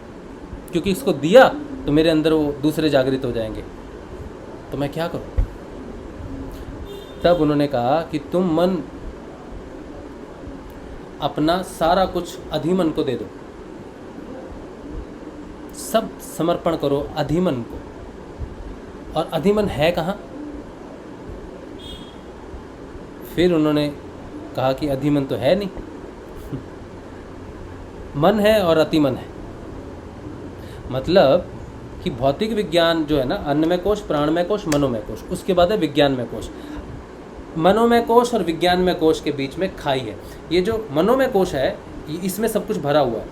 [SPEAKER 2] क्योंकि इसको दिया तो मेरे अंदर वो दूसरे जागृत हो जाएंगे। तो मैं क्या करूँ? तब उन्होंने कहा कि तुम मन अपना सारा कुछ अधिमन को दे दो, सब समर्पण करो अधिमन को। और अधिमन है कहाँ? फिर उन्होंने कहा कि अधिमन तो है नहीं, मन है और अतिमन है। मतलब कि भौतिक विज्ञान जो है ना, अन्नमय कोश, प्राणमय कोश, मनोमय कोश, उसके बाद है विज्ञानमय कोश। मनोमय कोश और विज्ञानमय कोश के बीच में खाई है। ये जो मनोमय कोश है, इसमें सब कुछ भरा हुआ है,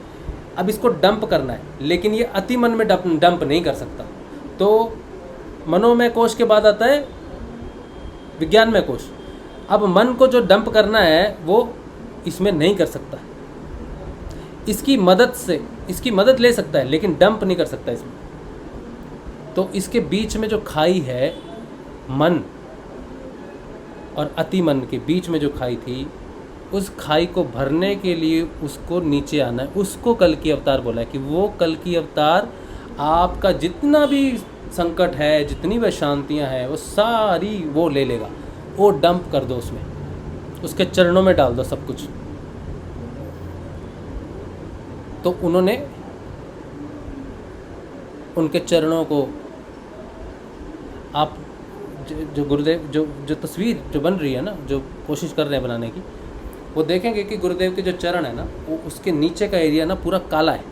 [SPEAKER 2] अब इसको डंप करना है, लेकिन ये अति मन में डंप नहीं कर सकता। तो मनोमय कोश के बाद आता है विज्ञानमय कोश। अब मन को जो डंप करना है वो इसमें नहीं कर सकता, इसकी मदद ले सकता है, लेकिन डंप नहीं कर सकता इसमें। तो इसके बीच में जो खाई है, मन और अति मन के बीच में जो खाई थी, उस खाई को भरने के लिए उसको नीचे आना है। उसको कल्कि अवतार बोला है कि वो कल्कि अवतार आपका जितना भी संकट है, जितनी भी शांतियाँ हैं, वो सारी वो ले लेगा। वो डंप कर दो उसमें, उसके चरणों में डाल दो सब कुछ। तो उन्होंने उनके चरणों को, आप जो गुरुदेव जो तस्वीर जो बन रही है ना, जो कोशिश कर रहे हैं बनाने की, वो देखेंगे कि गुरुदेव के जो चरण है ना, वो उसके नीचे का एरिया ना पूरा काला है।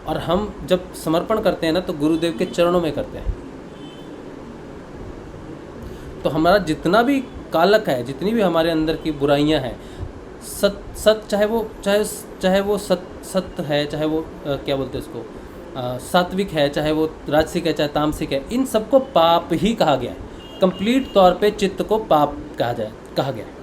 [SPEAKER 2] और हम जब समर्पण करते हैं ना, तो गुरुदेव के चरणों में करते हैं। तो हमारा जितना भी कालक है, जितनी भी हमारे अंदर की बुराइयां हैं, सत चाहे वो सत्य है, चाहे वो क्या बोलते हैं उसको, सात्विक है, चाहे वो राजसिक है, चाहे तामसिक है, इन सबको पाप ही कहा गया है। कंप्लीट तौर पे चित्त को पाप कहा गया है।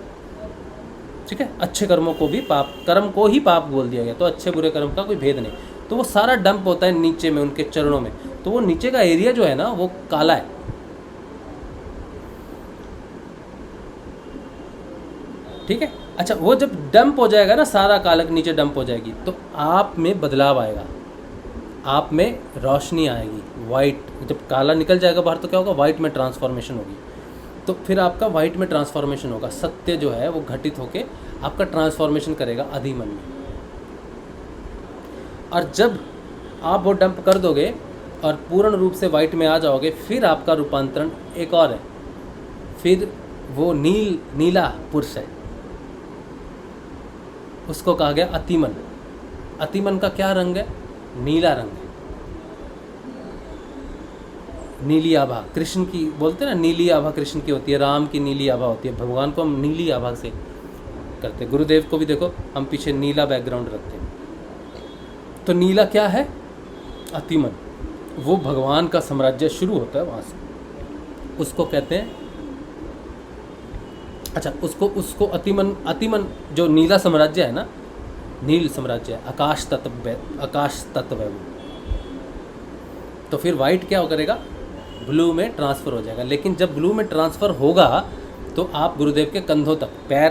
[SPEAKER 2] ठीक है, अच्छे कर्मों को भी पाप, कर्म को ही पाप बोल दिया गया। तो अच्छे बुरे कर्म का कोई भेद नहीं। तो वो सारा डंप होता है नीचे में, उनके चरणों में। तो वो नीचे का एरिया जो है ना, वो काला है। ठीक है, अच्छा, वो जब डंप हो जाएगा ना, सारा कालक नीचे डंप हो जाएगी, तो आप में बदलाव आएगा, आप में रोशनी आएगी। वाइट, जब काला निकल जाएगा बाहर, तो क्या होगा? वाइट में ट्रांसफॉर्मेशन होगी। तो फिर आपका वाइट में ट्रांसफॉर्मेशन होगा। सत्य जो है वो घटित होके आपका ट्रांसफॉर्मेशन करेगा अधिमन में। और जब आप वो डंप कर दोगे और पूर्ण रूप से वाइट में आ जाओगे, फिर आपका रूपांतरण एक और है। फिर वो नीला पुरुष है, उसको कहा गया अतिमन। अतिमन का क्या रंग है? नीला रंग है। नीली आभा कृष्ण की बोलते हैं ना, नीली आभा कृष्ण की होती है, राम की नीली आभा होती है, भगवान को हम नीली आभा से करते हैं। गुरुदेव को भी देखो हम पीछे नीला बैकग्राउंड रखते हैं। तो नीला क्या है? अतिमन। वो भगवान का साम्राज्य शुरू होता है वहाँ से, उसको कहते हैं, अच्छा उसको अतिमन जो नीला साम्राज्य है ना, नील साम्राज्य है, आकाश तत्व है वो। तो फिर वाइट क्या करेगा? ब्लू में ट्रांसफ़र हो जाएगा। लेकिन जब ब्लू में ट्रांसफ़र होगा तो आप गुरुदेव के कंधों तक,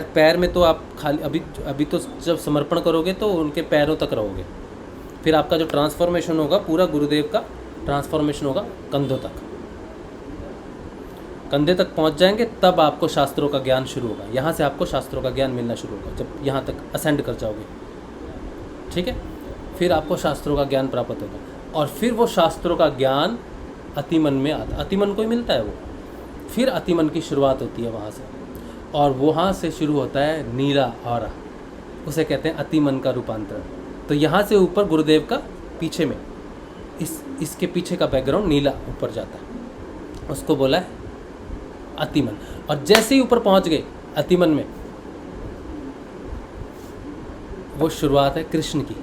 [SPEAKER 2] पैर में तो आप खाली अभी तो जब समर्पण करोगे तो उनके पैरों तक रहोगे। फिर आपका जो ट्रांसफॉर्मेशन होगा, पूरा गुरुदेव का ट्रांसफॉर्मेशन होगा कंधों तक। कंधे तक पहुंच जाएंगे तब आपको शास्त्रों का ज्ञान शुरू होगा। यहाँ से आपको शास्त्रों का ज्ञान मिलना शुरू होगा जब यहाँ तक असेंड कर जाओगे, ठीक है। फिर आपको शास्त्रों का ज्ञान प्राप्त होगा और फिर वो शास्त्रों का ज्ञान अतिमन में आता, अतिमन को ही मिलता है वो। फिर अतिमन की शुरुआत होती है वहाँ से, और वहाँ से शुरू होता है नीला ऑरा, उसे कहते हैं अतिमन का रूपांतरण। तो यहाँ से ऊपर गुरुदेव का पीछे में इसके पीछे का बैकग्राउंड नीला ऊपर जाता है, उसको बोला है अतिमन। और जैसे ही ऊपर पहुँच गए अतिमन में, वो शुरुआत है कृष्ण की।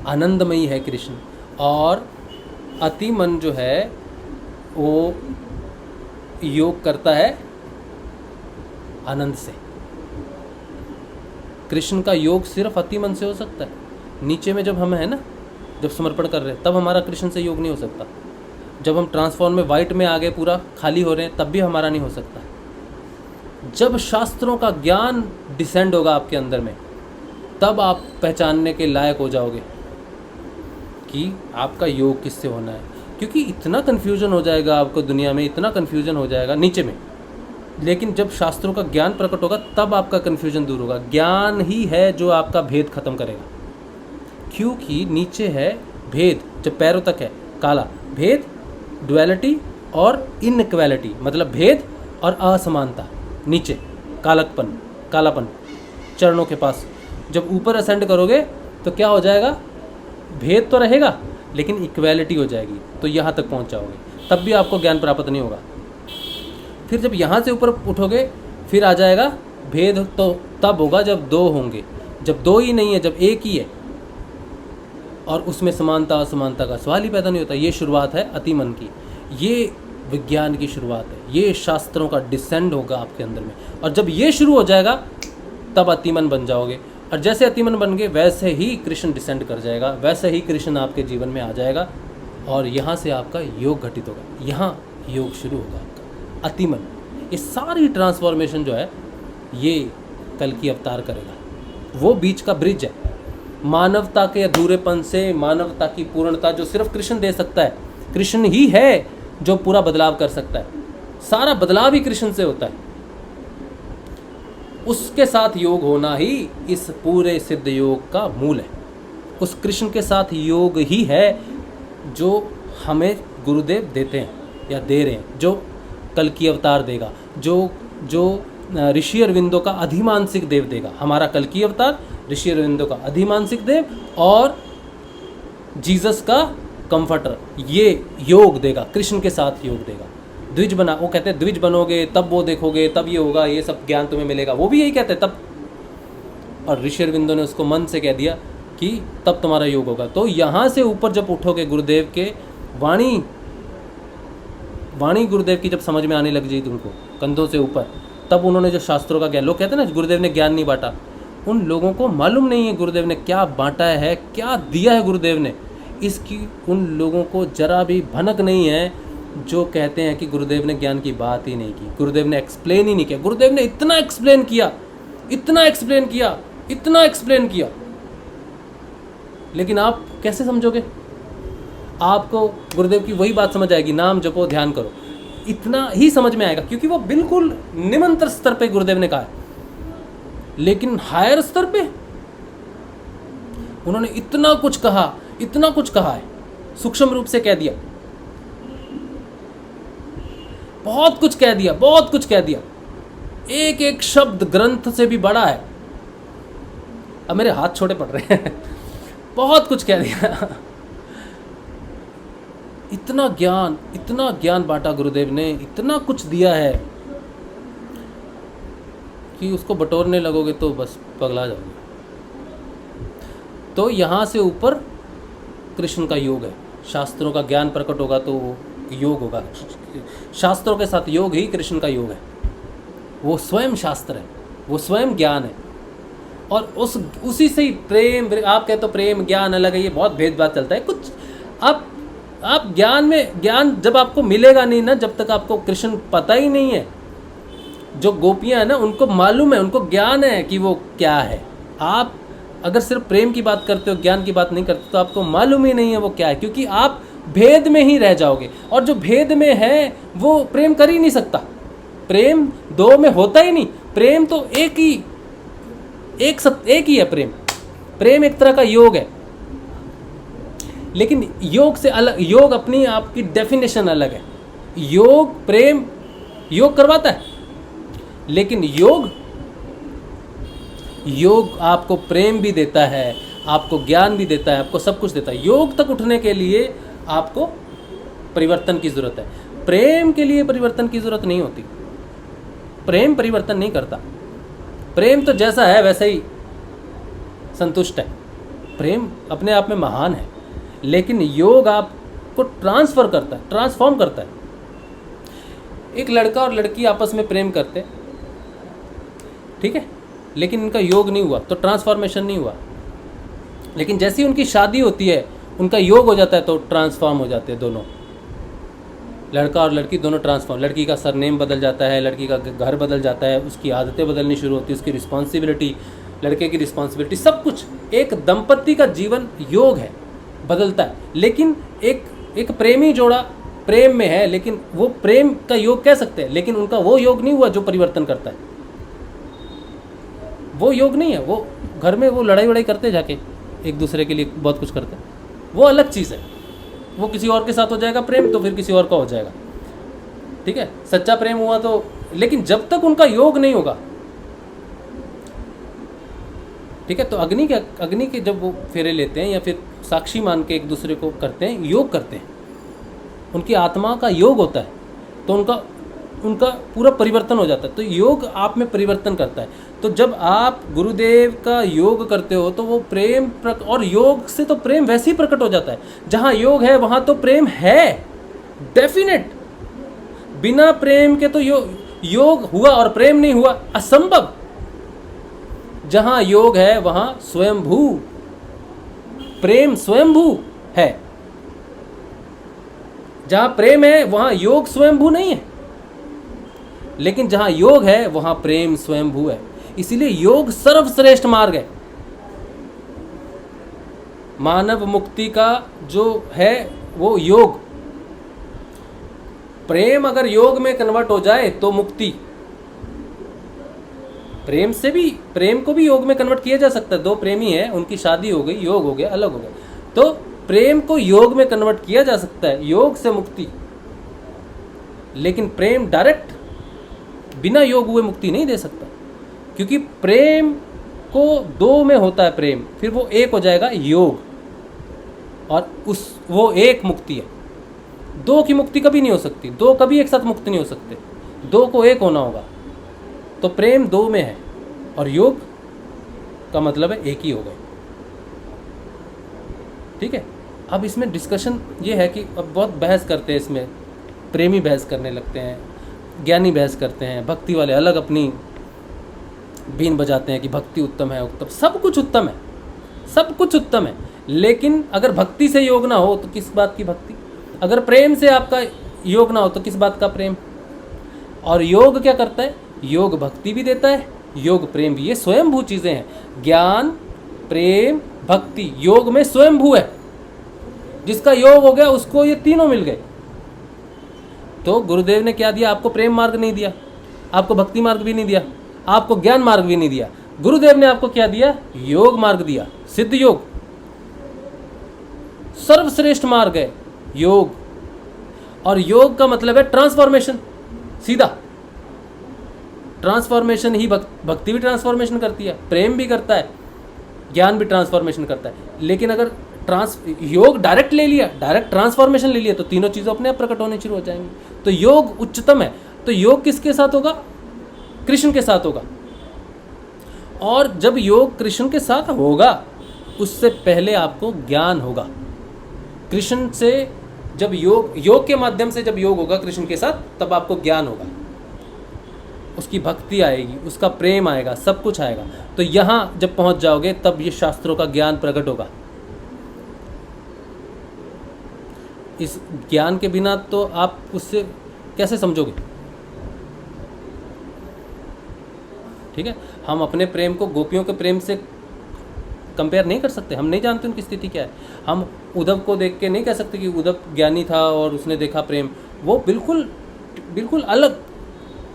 [SPEAKER 2] आनंदमयी है कृष्ण, और अतिमन जो है वो योग करता है आनंद से। कृष्ण का योग सिर्फ अतिमन से हो सकता है। नीचे में जब हम हैं ना, जब समर्पण कर रहे हैं, तब हमारा कृष्ण से योग नहीं हो सकता। जब हम ट्रांसफॉर्म में वाइट में आ गए, पूरा खाली हो रहे हैं, तब भी हमारा नहीं हो सकता। जब शास्त्रों का ज्ञान डिसेंड होगा आपके अंदर में, तब आप पहचानने के लायक हो जाओगे कि आपका योग किससे होना है। क्योंकि इतना कन्फ्यूजन हो जाएगा आपको दुनिया में, इतना कन्फ्यूजन हो जाएगा नीचे में। लेकिन जब शास्त्रों का ज्ञान प्रकट होगा तब आपका कन्फ्यूजन दूर होगा। ज्ञान ही है जो आपका भेद खत्म करेगा, क्योंकि नीचे है भेद, जब पैरों तक है काला, भेद, डुअलिटी और इनइक्वालिटी, मतलब भेद और असमानता। नीचे कालापन चरणों के पास। जब ऊपर असेंड करोगे तो क्या हो जाएगा? भेद तो रहेगा लेकिन इक्वालिटी हो जाएगी, तो यहाँ तक पहुँच जाओगे, तब भी आपको ज्ञान प्राप्त नहीं होगा। फिर जब यहाँ से ऊपर उठोगे फिर आ जाएगा भेद, तो तब होगा जब दो होंगे। जब दो ही नहीं है, जब एक ही है, और उसमें समानता असमानता का सवाल ही पैदा नहीं होता। ये शुरुआत है अतिमन की, ये विज्ञान की शुरुआत है, ये शास्त्रों का डिसेंड होगा आपके अंदर में। और जब ये शुरू हो जाएगा तब अतिमन बन जाओगे, और जैसे अतिमन बन गए वैसे ही कृष्ण डिसेंड कर जाएगा, वैसे ही कृष्ण आपके जीवन में आ जाएगा, और यहाँ से आपका योग घटित होगा। यहाँ योग शुरू होगा आपका अतिमन। ये सारी ट्रांसफॉर्मेशन जो है ये कल की अवतार करेगा। वो बीच का ब्रिज है मानवता के अधूरेपन से मानवता की पूर्णता, जो सिर्फ कृष्ण दे सकता है। कृष्ण ही है जो पूरा बदलाव कर सकता है, सारा बदलाव ही कृष्ण से होता है। उसके साथ योग होना ही इस पूरे सिद्ध योग का मूल है। उस कृष्ण के साथ योग ही है जो हमें गुरुदेव देते हैं या दे रहे हैं, जो कल की अवतार देगा, जो ऋषि अरविंदों का अधिमानसिक देव देगा। हमारा कल की अवतार ऋषि अरविंदों का अधिमानसिक देव और जीसस का कंफर्टर, ये योग देगा, कृष्ण के साथ योग देगा। द्विज बना, वो कहते हैं द्विज बनोगे तब वो देखोगे, तब ये होगा, ये सब ज्ञान तुम्हें मिलेगा, वो भी यही कहते हैं तब। और ऋषि अरविंदों ने उसको मन से कह दिया कि तब तुम्हारा योग होगा। तो यहाँ से ऊपर जब उठोगे, गुरुदेव के वाणी गुरुदेव की जब समझ में आने लग जाएगी तुमको कंधों से ऊपर, तब उन्होंने जो शास्त्रों का ज्ञान, लोग कहते हैं ना गुरुदेव ने ज्ञान नहीं बांटा, उन लोगों को मालूम नहीं है गुरुदेव ने क्या बांटा है, क्या दिया है गुरुदेव ने, इसकी उन लोगों को जरा भी भनक नहीं है जो कहते हैं कि गुरुदेव ने ज्ञान की बात ही नहीं की, गुरुदेव ने एक्सप्लेन ही नहीं किया। गुरुदेव ने इतना एक्सप्लेन किया, इतना एक्सप्लेन किया, इतना एक्सप्लेन किया, लेकिन आप कैसे समझोगे? आपको गुरुदेव की वही बात समझ आएगी, नाम जपो ध्यान करो, इतना ही समझ में आएगा, क्योंकि वो बिल्कुल निम्नतर स्तर पे गुरुदेव ने कहा है। लेकिन हायर स्तर पे उन्होंने इतना कुछ कहा, इतना कुछ कहा है, सूक्ष्म रूप से कह दिया, बहुत कुछ कह दिया, बहुत कुछ कह दिया। एक एक शब्द ग्रंथ से भी बड़ा है। अब मेरे हाथ छोटे पड़ रहे हैं बहुत कुछ कह दिया। इतना ज्ञान बांटा गुरुदेव ने, इतना कुछ दिया है कि उसको बटोरने लगोगे तो बस पगला जाओगे। तो यहाँ से ऊपर कृष्ण का योग है। शास्त्रों का ज्ञान प्रकट होगा तो वो योग होगा। शास्त्रों के साथ योग ही कृष्ण का योग है। वो स्वयं शास्त्र है, वो स्वयं ज्ञान है। और उसी से ही प्रेम, आप कहते हो प्रेम ज्ञान अलग है, ये बहुत भेदभाव चलता है। कुछ आप ज्ञान जब आपको मिलेगा नहीं ना, जब तक आपको कृष्ण पता ही नहीं है। जो गोपियां हैं ना, उनको मालूम है, उनको ज्ञान है कि वो क्या है। आप अगर सिर्फ प्रेम की बात करते हो, ज्ञान की बात नहीं करते, तो आपको मालूम ही नहीं है वो क्या है, क्योंकि आप भेद में ही रह जाओगे। और जो भेद में है वो प्रेम कर ही नहीं सकता। प्रेम दो में होता ही नहीं। प्रेम तो एक ही है। प्रेम एक तरह का योग है, लेकिन योग से अलग, योग अपनी आपकी डेफिनेशन अलग है। प्रेम योग करवाता है, लेकिन योग आपको प्रेम भी देता है, आपको ज्ञान भी देता है, आपको सब कुछ देता है। योग तक उठने के लिए आपको परिवर्तन की जरूरत है। प्रेम के लिए परिवर्तन की जरूरत नहीं होती। प्रेम परिवर्तन नहीं करता। प्रेम तो जैसा है वैसे ही संतुष्ट है। प्रेम अपने आप में महान है, लेकिन योग आपको ट्रांसफॉर्म करता है। एक लड़का और लड़की आपस में प्रेम करते, ठीक है, लेकिन इनका योग नहीं हुआ तो ट्रांसफॉर्मेशन नहीं हुआ। लेकिन जैसे ही उनकी शादी होती है, उनका योग हो जाता है तो ट्रांसफॉर्म हो जाते हैं दोनों, लड़का और लड़की दोनों ट्रांसफॉर्म। लड़की का सरनेम बदल जाता है, लड़की का घर बदल जाता है, उसकी आदतें बदलनी शुरू होती है, उसकी रिस्पॉन्सिबिलिटी, लड़के की रिस्पॉन्सिबिलिटी, सब कुछ। एक दंपति का जीवन योग है, बदलता है। लेकिन एक प्रेमी जोड़ा प्रेम में है, लेकिन वो प्रेम का योग कह सकते हैं, लेकिन उनका वो योग नहीं हुआ जो परिवर्तन करता है। वो योग नहीं है। वो घर में वो लड़ाई करते जाके एक दूसरे के लिए बहुत कुछ करते हैं, वो अलग चीज़ है। वो किसी और के साथ हो जाएगा प्रेम, तो फिर किसी और का हो जाएगा, ठीक है, सच्चा प्रेम हुआ तो। लेकिन जब तक उनका योग नहीं होगा, ठीक है, तो अग्नि के जब वो फेरे लेते हैं या फिर साक्षी मान के एक दूसरे को करते हैं, योग करते हैं, उनकी आत्मा का योग होता है, तो उनका पूरा परिवर्तन हो जाता है। तो योग आप में परिवर्तन करता है। तो जब आप गुरुदेव का योग करते हो तो वो प्रेम और योग से तो प्रेम वैसे ही प्रकट हो जाता है। जहाँ योग है वहाँ तो प्रेम है, डेफिनेट। बिना प्रेम के तो योग हुआ और प्रेम नहीं हुआ, असंभव। जहाँ योग है वहाँ स्वयंभू प्रेम स्वयंभू है। जहाँ प्रेम है वहाँ योग स्वयंभू नहीं है, लेकिन जहाँ योग है वहाँ प्रेम स्वयंभू है। इसीलिए योग सर्वश्रेष्ठ मार्ग है। मानव मुक्ति का जो है वो योग। प्रेम अगर योग में कन्वर्ट हो जाए तो मुक्ति। प्रेम को भी योग में कन्वर्ट किया जा सकता है। दो प्रेमी है, उनकी शादी हो गई, योग हो गया, अलग हो गया, तो प्रेम को योग में कन्वर्ट किया जा सकता है, योग से मुक्ति। लेकिन प्रेम डायरेक्ट बिना योग हुए मुक्ति नहीं दे सकता, क्योंकि प्रेम को दो में होता है प्रेम, फिर वो एक हो जाएगा योग, और वो एक मुक्ति है। दो की मुक्ति कभी नहीं हो सकती, दो कभी एक साथ मुक्त नहीं हो सकते, दो को एक होना होगा। तो प्रेम दो में है और योग का मतलब है एक ही हो गए, ठीक है। अब इसमें डिस्कशन ये है कि अब बहुत बहस करते हैं इसमें, प्रेमी बहस करने लगते हैं, ज्ञानी बहस करते हैं, भक्ति वाले अलग अपनी बीन बजाते हैं कि भक्ति उत्तम है, उत्तम, सब कुछ उत्तम है, सब कुछ उत्तम है। लेकिन अगर भक्ति से योग ना हो तो किस बात की भक्ति? अगर प्रेम से आपका योग ना हो तो किस बात का प्रेम? और योग क्या करता है? योग भक्ति भी देता है, योग प्रेम भी। ये स्वयंभू चीज़ें हैं। ज्ञान, प्रेम, भक्ति योग में स्वयंभू है। जिसका योग हो गया उसको ये तीनों मिल गए। तो गुरुदेव ने क्या दिया? आपको प्रेम मार्ग नहीं दिया, आपको भक्ति मार्ग भी नहीं दिया, आपको ज्ञान मार्ग भी नहीं दिया। गुरुदेव ने आपको क्या दिया? योग मार्ग दिया, सिद्ध योग। सर्वश्रेष्ठ मार्ग है योग। और योग का मतलब है ट्रांसफॉर्मेशन, सीधा ट्रांसफॉर्मेशन ही। भक्ति भी ट्रांसफॉर्मेशन करती है, प्रेम भी करता है, ज्ञान भी ट्रांसफॉर्मेशन करता है। लेकिन अगर योग डायरेक्ट ले लिया, डायरेक्ट ट्रांसफॉर्मेशन ले लिया, तो तीनों चीज़ें अपने आप प्रकट होने शुरू हो जाएंगी। तो योग उच्चतम है, तो योग किसके साथ होगा? कृष्ण के साथ होगा। और जब योग कृष्ण के साथ होगा, उससे पहले आपको ज्ञान होगा। कृष्ण से जब योग के माध्यम से जब योग होगा कृष्ण के साथ, तब आपको ज्ञान होगा, उसकी भक्ति आएगी, उसका प्रेम आएगा, सब कुछ आएगा। तो यहाँ जब पहुँच जाओगे, तब ये शास्त्रों का ज्ञान प्रकट होगा। इस ज्ञान के बिना तो आप उससे कैसे समझोगे? ठीक है, हम अपने प्रेम को गोपियों के प्रेम से कंपेयर नहीं कर सकते। हम नहीं जानते उनकी स्थिति क्या है। हम उद्धव को देख के नहीं कह सकते कि उद्धव ज्ञानी था और उसने देखा प्रेम। वो बिल्कुल बिल्कुल अलग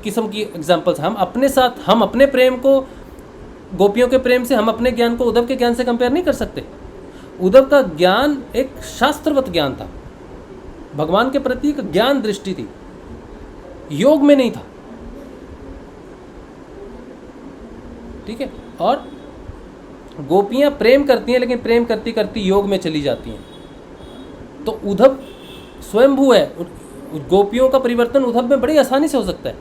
[SPEAKER 2] किस्म की एग्जाम्पल्स। हम अपने साथ, हम अपने प्रेम को गोपियों के प्रेम से, हम अपने ज्ञान को उद्धव के ज्ञान से कंपेयर नहीं कर सकते। उद्धव का ज्ञान एक शास्त्रवत ज्ञान था, भगवान के प्रति एक ज्ञान दृष्टि थी, योग में नहीं था। ठीक है, और गोपियां प्रेम करती हैं, लेकिन प्रेम करती करती योग में चली जाती हैं। तो उद्धव स्वयंभू है, गोपियों का परिवर्तन उद्धव में बड़ी आसानी से हो सकता है,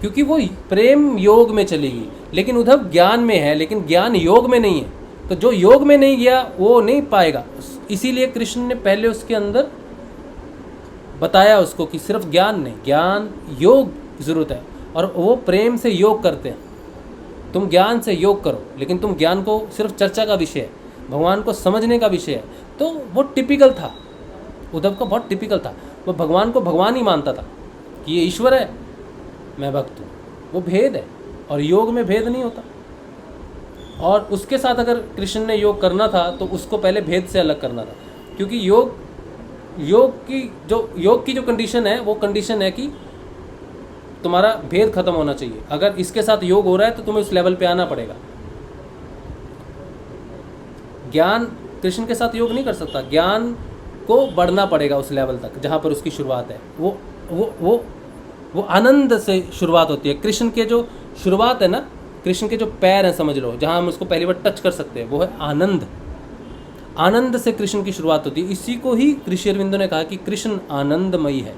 [SPEAKER 2] क्योंकि वो प्रेम योग में चलेगी। लेकिन उद्धव ज्ञान में है, लेकिन ज्ञान योग में नहीं है। तो जो योग में नहीं गया वो नहीं पाएगा। इसीलिए कृष्ण ने पहले उसके अंदर बताया उसको कि सिर्फ ज्ञान नहीं, ज्ञान योग जरूरत है, और वो प्रेम से योग करते हैं। तुम ज्ञान से योग करो, लेकिन तुम ज्ञान को सिर्फ चर्चा का विषय है, भगवान को समझने का विषय है। तो वो टिपिकल था, उद्धव का बहुत टिपिकल था। वो भगवान को भगवान ही मानता था कि ये ईश्वर है, मैं भक्त हूँ। वो भेद है, और योग में भेद नहीं होता। और उसके साथ अगर कृष्ण ने योग करना था, तो उसको पहले भेद से अलग करना था, क्योंकि योग की जो कंडीशन है, वो कंडीशन है कि तुम्हारा भेद खत्म होना चाहिए। अगर इसके साथ योग हो रहा है, तो तुम्हें उस लेवल पे आना पड़ेगा। ज्ञान कृष्ण के साथ योग नहीं कर सकता, ज्ञान को बढ़ना पड़ेगा उस लेवल तक जहाँ पर उसकी शुरुआत है। वो आनंद से शुरुआत होती है। कृष्ण के जो शुरुआत है ना, कृष्ण के जो पैर हैं, समझ लो, जहाँ हम उसको पहली बार टच कर सकते हैं, वो है आनंद। आनंद से कृष्ण की शुरुआत होती है। इसी को ही ऋषि अरविंदो ने कहा कि कृष्ण आनंदमयी है।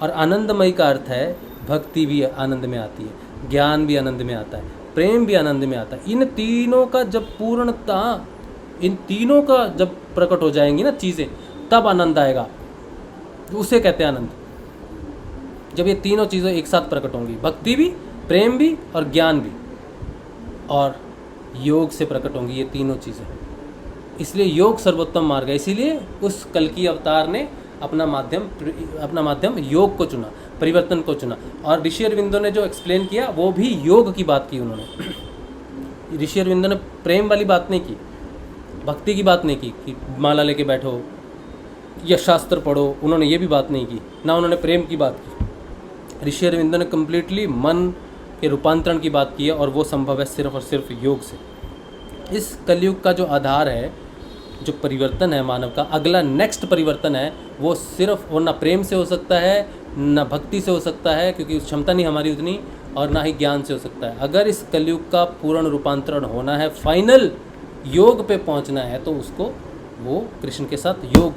[SPEAKER 2] और आनंदमयी का अर्थ है भक्ति भी आनंद में आती है, ज्ञान भी आनंद में आता है, प्रेम भी आनंद में आता है। इन तीनों का जब पूर्णता, इन तीनों का जब प्रकट हो जाएंगी ना चीज़ें, तब आनंद आएगा। उसे कहते हैं आनंद। जब ये तीनों चीज़ें एक साथ प्रकट होंगी, भक्ति भी, प्रेम भी और ज्ञान भी, और योग से प्रकट होंगी ये तीनों चीज़ें। इसलिए योग सर्वोत्तम मार्ग है। इसीलिए उस कल्कि अवतार ने अपना माध्यम योग को चुना, परिवर्तन को चुना। और ऋषि अरविंदो ने जो एक्सप्लेन किया, वो भी योग की बात की उन्होंने। ऋषि अरविंदो ने प्रेम वाली बात नहीं की, भक्ति की बात नहीं की कि माला लेके बैठो या शास्त्र पढ़ो, उन्होंने ये भी बात नहीं की, ना उन्होंने प्रेम की बात की। ऋषि अरविंदो ने कम्प्लीटली मन के रूपांतरण की बात की है, और वो संभव है सिर्फ और सिर्फ योग से। इस कलयुग का जो आधार है, जो परिवर्तन है मानव का, अगला नेक्स्ट परिवर्तन है, वो सिर्फ और ना प्रेम से हो सकता है, ना भक्ति से हो सकता है, क्योंकि क्षमता नहीं हमारी उतनी, और ना ही ज्ञान से हो सकता है। अगर इस कलयुग का पूर्ण रूपांतरण होना है, फाइनल योग पे पहुंचना है, तो उसको वो कृष्ण के साथ योग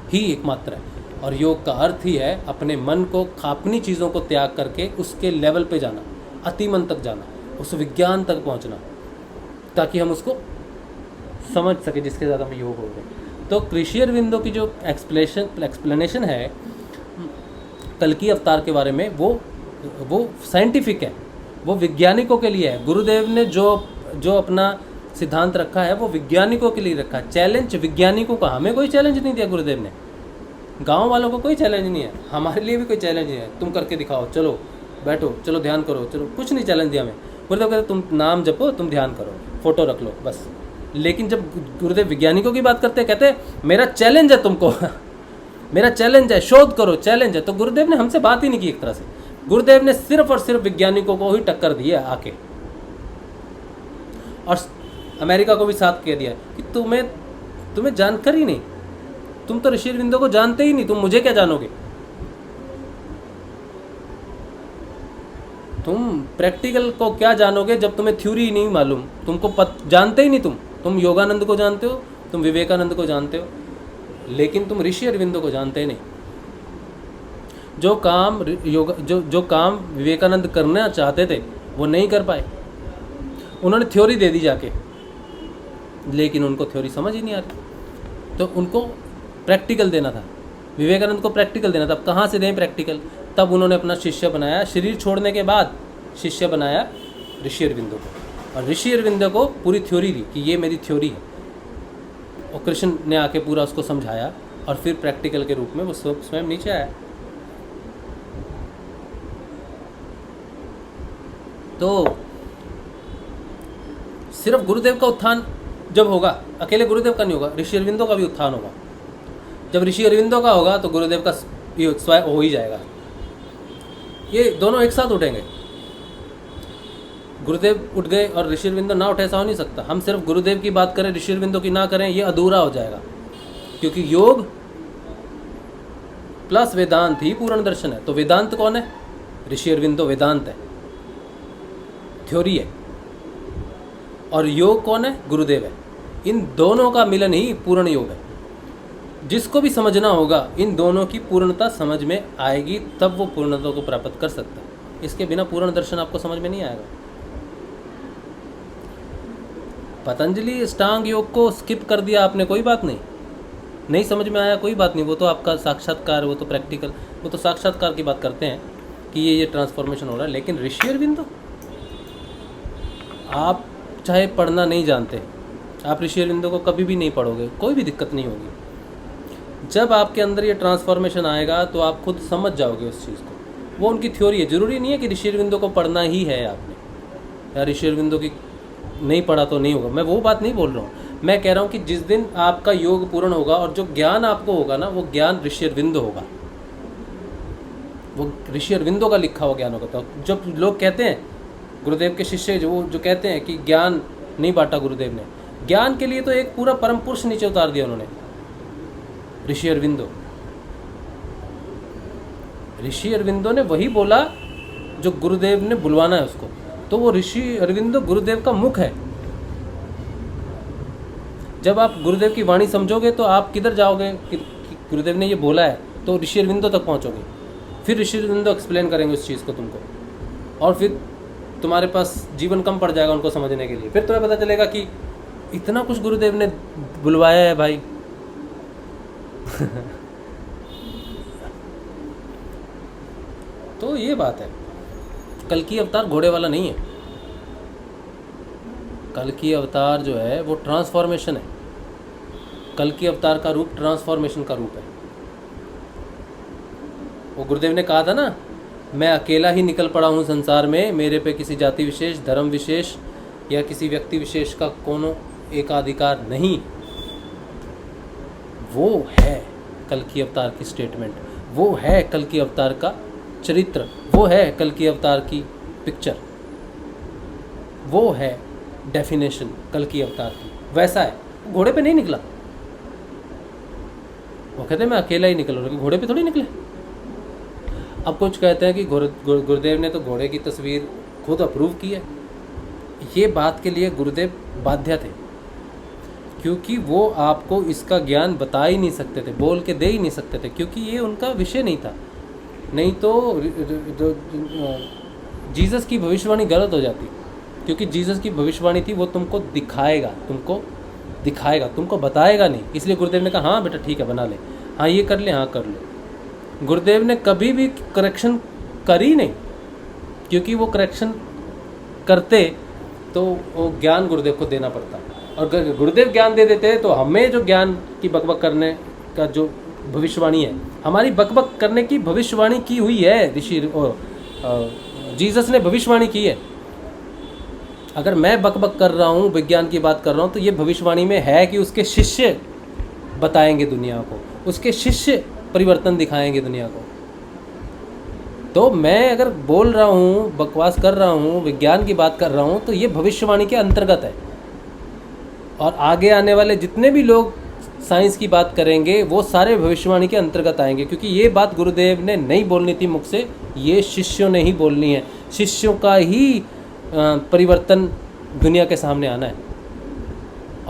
[SPEAKER 2] ही एकमात्र है। और योग का अर्थ ही है अपने मन को, अपनी चीज़ों को त्याग करके उसके लेवल पे जाना, अतिमन तक जाना, उस विज्ञान तक पहुंचना, ताकि हम उसको समझ सके, जिसके साथ हम योग हो गए। तो ऋषि अरविंदो की जो एक्सप्लेनेशन है कल्कि अवतार के बारे में, वो साइंटिफिक है, वो वैज्ञानिकों के लिए है। गुरुदेव ने जो अपना सिद्धांत रखा है, वो वैज्ञानिकों के लिए रखा है। चैलेंज वैज्ञानिकों का, हमें कोई चैलेंज नहीं दिया गुरुदेव ने, गांव वालों को कोई चैलेंज नहीं है, हमारे लिए भी कोई चैलेंज नहीं है। तुम करके दिखाओ, चलो बैठो, चलो ध्यान करो, चलो, कुछ नहीं चैलेंज दिया हमें। गुरुदेव कहते तुम नाम जपो, तुम ध्यान करो, फोटो रख लो, बस। लेकिन जब गुरुदेव वैज्ञानिकों की बात करते हैं, कहते हैं मेरा चैलेंज है तुमको मेरा चैलेंज है, शोध करो, चैलेंज है। तो गुरुदेव ने हमसे बात ही नहीं की एक तरह से। गुरुदेव ने सिर्फ और सिर्फ वैज्ञानिकों को ही टक्कर दी है आके, और अमेरिका को भी साथ कह दिया कि तुम्हें जानकारी नहीं, तुम तो ऋषि अरविंदो को जानते ही नहीं, तुम मुझे क्या जानोगे। तुम प्रैक्टिकल को क्या जानोगे जब तुम्हें थ्योरी ही नहीं मालूम, तुमको जानते ही नहीं तुम। तुम योगानंद को जानते हो, तुम विवेकानंद को जानते हो, लेकिन तुम ऋषि अरविंदो को जानते नहीं। जो काम विवेकानंद करना चाहते थे वो नहीं कर पाए। उन्होंने थ्योरी दे दी जाके, लेकिन उनको थ्योरी समझ ही नहीं आ रही, तो उनको प्रैक्टिकल देना था। विवेकानंद को प्रैक्टिकल देना था। अब कहाँ से दें प्रैक्टिकल? तब उन्होंने अपना शिष्य बनाया, शरीर छोड़ने के बाद शिष्य बनाया ऋषि अरविंदो को, और ऋषि अरविंदो को पूरी थ्योरी दी कि ये मेरी थ्योरी है, और कृष्ण ने आके पूरा उसको समझाया, और फिर प्रैक्टिकल के रूप में वो स्वयं नीचे आया। तो सिर्फ गुरुदेव का उत्थान जब होगा, अकेले गुरुदेव का नहीं होगा, ऋषि अरविंदो का भी उत्थान होगा। जब ऋषि अरविंदो का होगा तो गुरुदेव का स्वयं हो ही जाएगा। ये दोनों एक साथ उठेंगे। गुरुदेव उठ गए और ऋषि अरविंदो ना उठे, ऐसा हो नहीं सकता। हम सिर्फ गुरुदेव की बात करें, ऋषि अरविंदो की ना करें, ये अधूरा हो जाएगा, क्योंकि योग प्लस वेदांत ही पूर्ण दर्शन है। तो वेदांत कौन है? ऋषि अरविंदो वेदांत है, थ्योरी है, और योग कौन है? गुरुदेव है। इन दोनों का मिलन ही पूर्ण योग है। जिसको भी समझना होगा, इन दोनों की पूर्णता समझ में आएगी, तब वो पूर्णता को प्राप्त कर सकता है। इसके बिना पूर्ण दर्शन आपको समझ में नहीं आएगा। पतंजलि अष्टांग योग को स्किप कर दिया आपने, कोई बात नहीं समझ में आया, कोई बात नहीं, वो तो आपका साक्षात्कार, वो तो प्रैक्टिकल, वो तो साक्षात्कार की बात करते हैं कि ये ट्रांसफॉर्मेशन हो रहा है। लेकिन ऋषि अरविंदो, आप चाहे पढ़ना नहीं जानते, आप ऋषि अरविंदो को कभी भी नहीं पढ़ोगे, कोई भी दिक्कत नहीं होगी। जब आपके अंदर ये ट्रांसफॉर्मेशन आएगा तो आप खुद समझ जाओगे उस चीज़ को। वो उनकी थ्योरी है। ज़रूरी नहीं है कि ऋषि अरविंदो को पढ़ना ही है आपने, या ऋषि अरविंदो की नहीं पढ़ा तो नहीं होगा। मैं वो बात नहीं बोल रहा हूँ। मैं कह रहा हूँ कि जिस दिन आपका योग पूर्ण होगा और जो ज्ञान आपको होगा ना, वो ज्ञान ऋषि अरविंदो होगा, वो ऋषि अरविंदो का लिखा हुआ ज्ञान होगा। तो जब लोग कहते हैं, गुरुदेव के शिष्य जो कहते हैं कि ज्ञान नहीं बांटा गुरुदेव ने, ज्ञान के लिए तो एक पूरा परम पुरुष नीचे उतार दिया उन्होंने, ऋषि अरविंदो। ऋषि अरविंदो ने वही बोला जो गुरुदेव ने बुलवाना है उसको। तो वो ऋषि अरविंदो गुरुदेव का मुख है। जब आप गुरुदेव की वाणी समझोगे तो आप किधर जाओगे कि गुरुदेव ने ये बोला है, तो ऋषि अरविंदो तक पहुंचोगे। फिर ऋषि अरविंदो एक्सप्लेन करेंगे उस चीज़ को तुमको, और फिर तुम्हारे पास जीवन कम पड़ जाएगा उनको समझने के लिए। फिर तुम्हें पता चलेगा कि इतना कुछ गुरुदेव ने बुलवाया है भाई। तो ये बात है। कल की अवतार घोड़े वाला नहीं है। कल की अवतार जो है वो ट्रांसफॉर्मेशन है। कल की अवतार का रूप ट्रांसफॉर्मेशन का रूप है। वो गुरुदेव ने कहा था ना, मैं अकेला ही निकल पड़ा हूँ संसार में, मेरे पे किसी जाति विशेष, धर्म विशेष या किसी व्यक्ति विशेष का कोनो एकाधिकार नहीं। वो है कल की अवतार की स्टेटमेंट, वो है कल की अवतार का चरित्र, वो है कल की अवतार की पिक्चर, वो है डेफिनेशन कल की अवतार की। वैसा है, घोड़े पे नहीं निकला। वो कहते हैं मैं अकेला ही निकल रहा, घोड़े पे थोड़ी निकले। अब कुछ कहते हैं कि गुरुदेव ने तो घोड़े की तस्वीर खुद अप्रूव की है। ये बात के लिए गुरुदेव बाध्य थे, क्योंकि वो आपको इसका ज्ञान बता ही नहीं सकते थे, बोल के दे ही नहीं सकते थे, क्योंकि ये उनका विषय नहीं था। नहीं तो जीसस की भविष्यवाणी गलत हो जाती, क्योंकि जीसस की भविष्यवाणी थी वो तुमको दिखाएगा, तुमको बताएगा नहीं। इसलिए गुरुदेव ने कहा हाँ बेटा ठीक है बना ले, हाँ ये कर ले, हाँ कर ले। गुरुदेव ने कभी भी करेक्शन करी नहीं, क्योंकि वो करेक्शन करते तो वो ज्ञान गुरुदेव को देना पड़ता, और गुरुदेव ज्ञान दे देते तो हमें जो ज्ञान की बकबक करने का जो भविष्यवाणी है, हमारी बकबक करने की भविष्यवाणी की हुई है, जीसस ने भविष्यवाणी की है। अगर मैं बकबक कर रहा हूँ, विज्ञान की बात कर रहा हूँ, तो ये भविष्यवाणी में है कि उसके शिष्य बताएंगे दुनिया को, उसके शिष्य परिवर्तन दिखाएंगे दुनिया को। तो मैं अगर बोल रहा हूँ, बकवास कर रहा हूँ, विज्ञान की बात कर रहा हूँ, तो ये भविष्यवाणी के अंतर्गत है। और आगे आने वाले जितने भी लोग साइंस की बात करेंगे वो सारे भविष्यवाणी के अंतर्गत आएंगे, क्योंकि ये बात गुरुदेव ने नहीं बोलनी थी मुख से, ये शिष्यों ने ही बोलनी है। शिष्यों का ही परिवर्तन दुनिया के सामने आना है।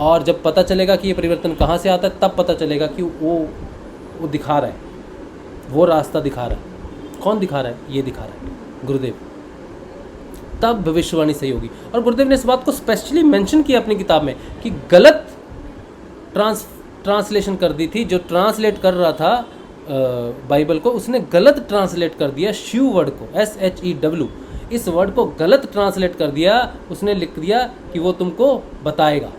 [SPEAKER 2] और जब पता चलेगा कि ये परिवर्तन कहाँ से आता है, तब पता चलेगा कि वो दिखा रहा है, वो रास्ता दिखा रहा है। कौन दिखा रहा है? ये दिखा रहा है गुरुदेव। तब भविष्यवाणी सही होगी। और गुरुदेव ने इस बात को स्पेशली मेंशन किया अपनी किताब में कि गलत ट्रांसलेशन कर दी थी। जो ट्रांसलेट कर रहा था बाइबल को, उसने गलत ट्रांसलेट कर दिया शिव वर्ड को, SHEW, इस वर्ड को गलत ट्रांसलेट कर दिया। उसने लिख दिया कि वो तुमको बताएगा।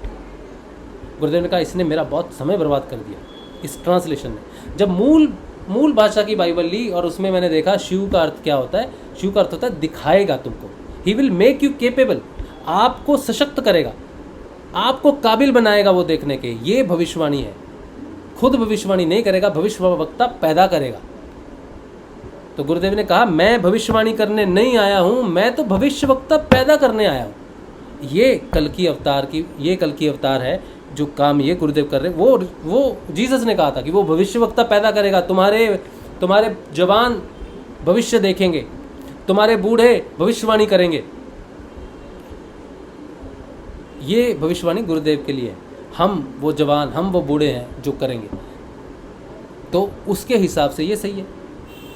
[SPEAKER 2] गुरुदेव ने कहा इसने मेरा बहुत समय बर्बाद कर दिया इस ट्रांसलेशन ने। जब मूल भाषा की बाइबल ली और उसमें मैंने देखा शिव का अर्थ क्या होता है। शिव का अर्थ होता है दिखाएगा तुमको। He will make you capable, आपको सशक्त करेगा, आपको काबिल बनाएगा वो देखने के। ये भविष्यवाणी है। खुद भविष्यवाणी नहीं करेगा, भविष्यवक्ता पैदा करेगा। तो गुरुदेव ने कहा मैं भविष्यवाणी करने नहीं आया हूं, मैं तो भविष्यवक्ता पैदा करने आया हूं। ये कल की अवतार है। जो काम ये गुरुदेव कर रहे हैं, वो जीसस ने कहा था कि वो भविष्यवक्ता पैदा करेगा। तुम्हारे जवान भविष्य देखेंगे, तुम्हारे बूढ़े भविष्यवाणी करेंगे। ये भविष्यवाणी गुरुदेव के लिए है। हम वो जवान, हम वो बूढ़े हैं जो करेंगे। तो उसके हिसाब से ये सही है,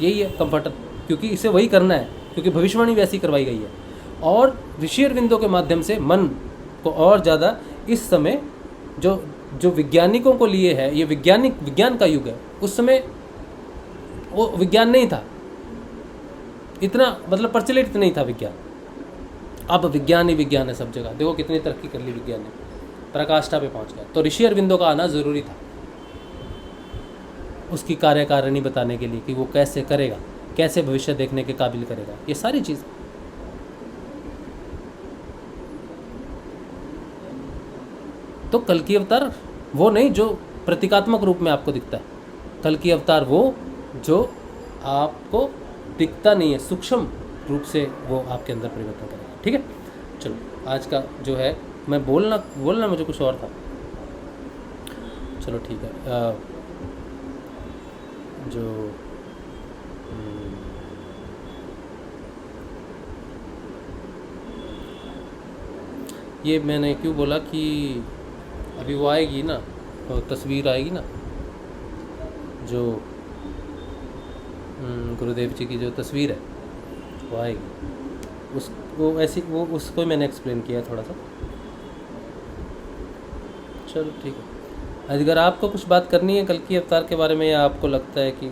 [SPEAKER 2] यही है कंफर्टर, क्योंकि इसे वही करना है, क्योंकि भविष्यवाणी वैसी करवाई गई है। और ऋषि अरविंदों के माध्यम से मन को और ज़्यादा इस समय जो वैज्ञानिकों को लिए है, ये विज्ञान का युग है। उस समय वो विज्ञान नहीं था इतना, मतलब प्रचलित नहीं था विज्ञान। अब विज्ञान ही विज्ञान है सब जगह। देखो कितनी तरक्की कर ली विज्ञान ने, पराकाष्ठा पे पहुंच गया। तो ऋषि अरविंदों का आना ज़रूरी था उसकी कार्यकारिणी बताने के लिए कि वो कैसे करेगा, कैसे भविष्य देखने के काबिल करेगा, ये सारी चीज़। तो कल की अवतार वो नहीं जो प्रतीकात्मक रूप में आपको दिखता है। कल की अवतार वो जो आपको दिखता नहीं है, सूक्ष्म रूप से वो आपके अंदर परिवर्तन करेगा। ठीक है, चलो आज का जो है, मैं बोलना मुझे कुछ और था। चलो ठीक है। ये मैंने क्यों बोला कि अभी वो आएगी ना, तस्वीर आएगी ना, जो गुरुदेव जी की जो तस्वीर है वो आएगी, उसको मैंने एक्सप्लेन किया थोड़ा सा। चलो ठीक है। अगर आपको कुछ बात करनी है कल की अवतार के बारे में, या आपको लगता है कि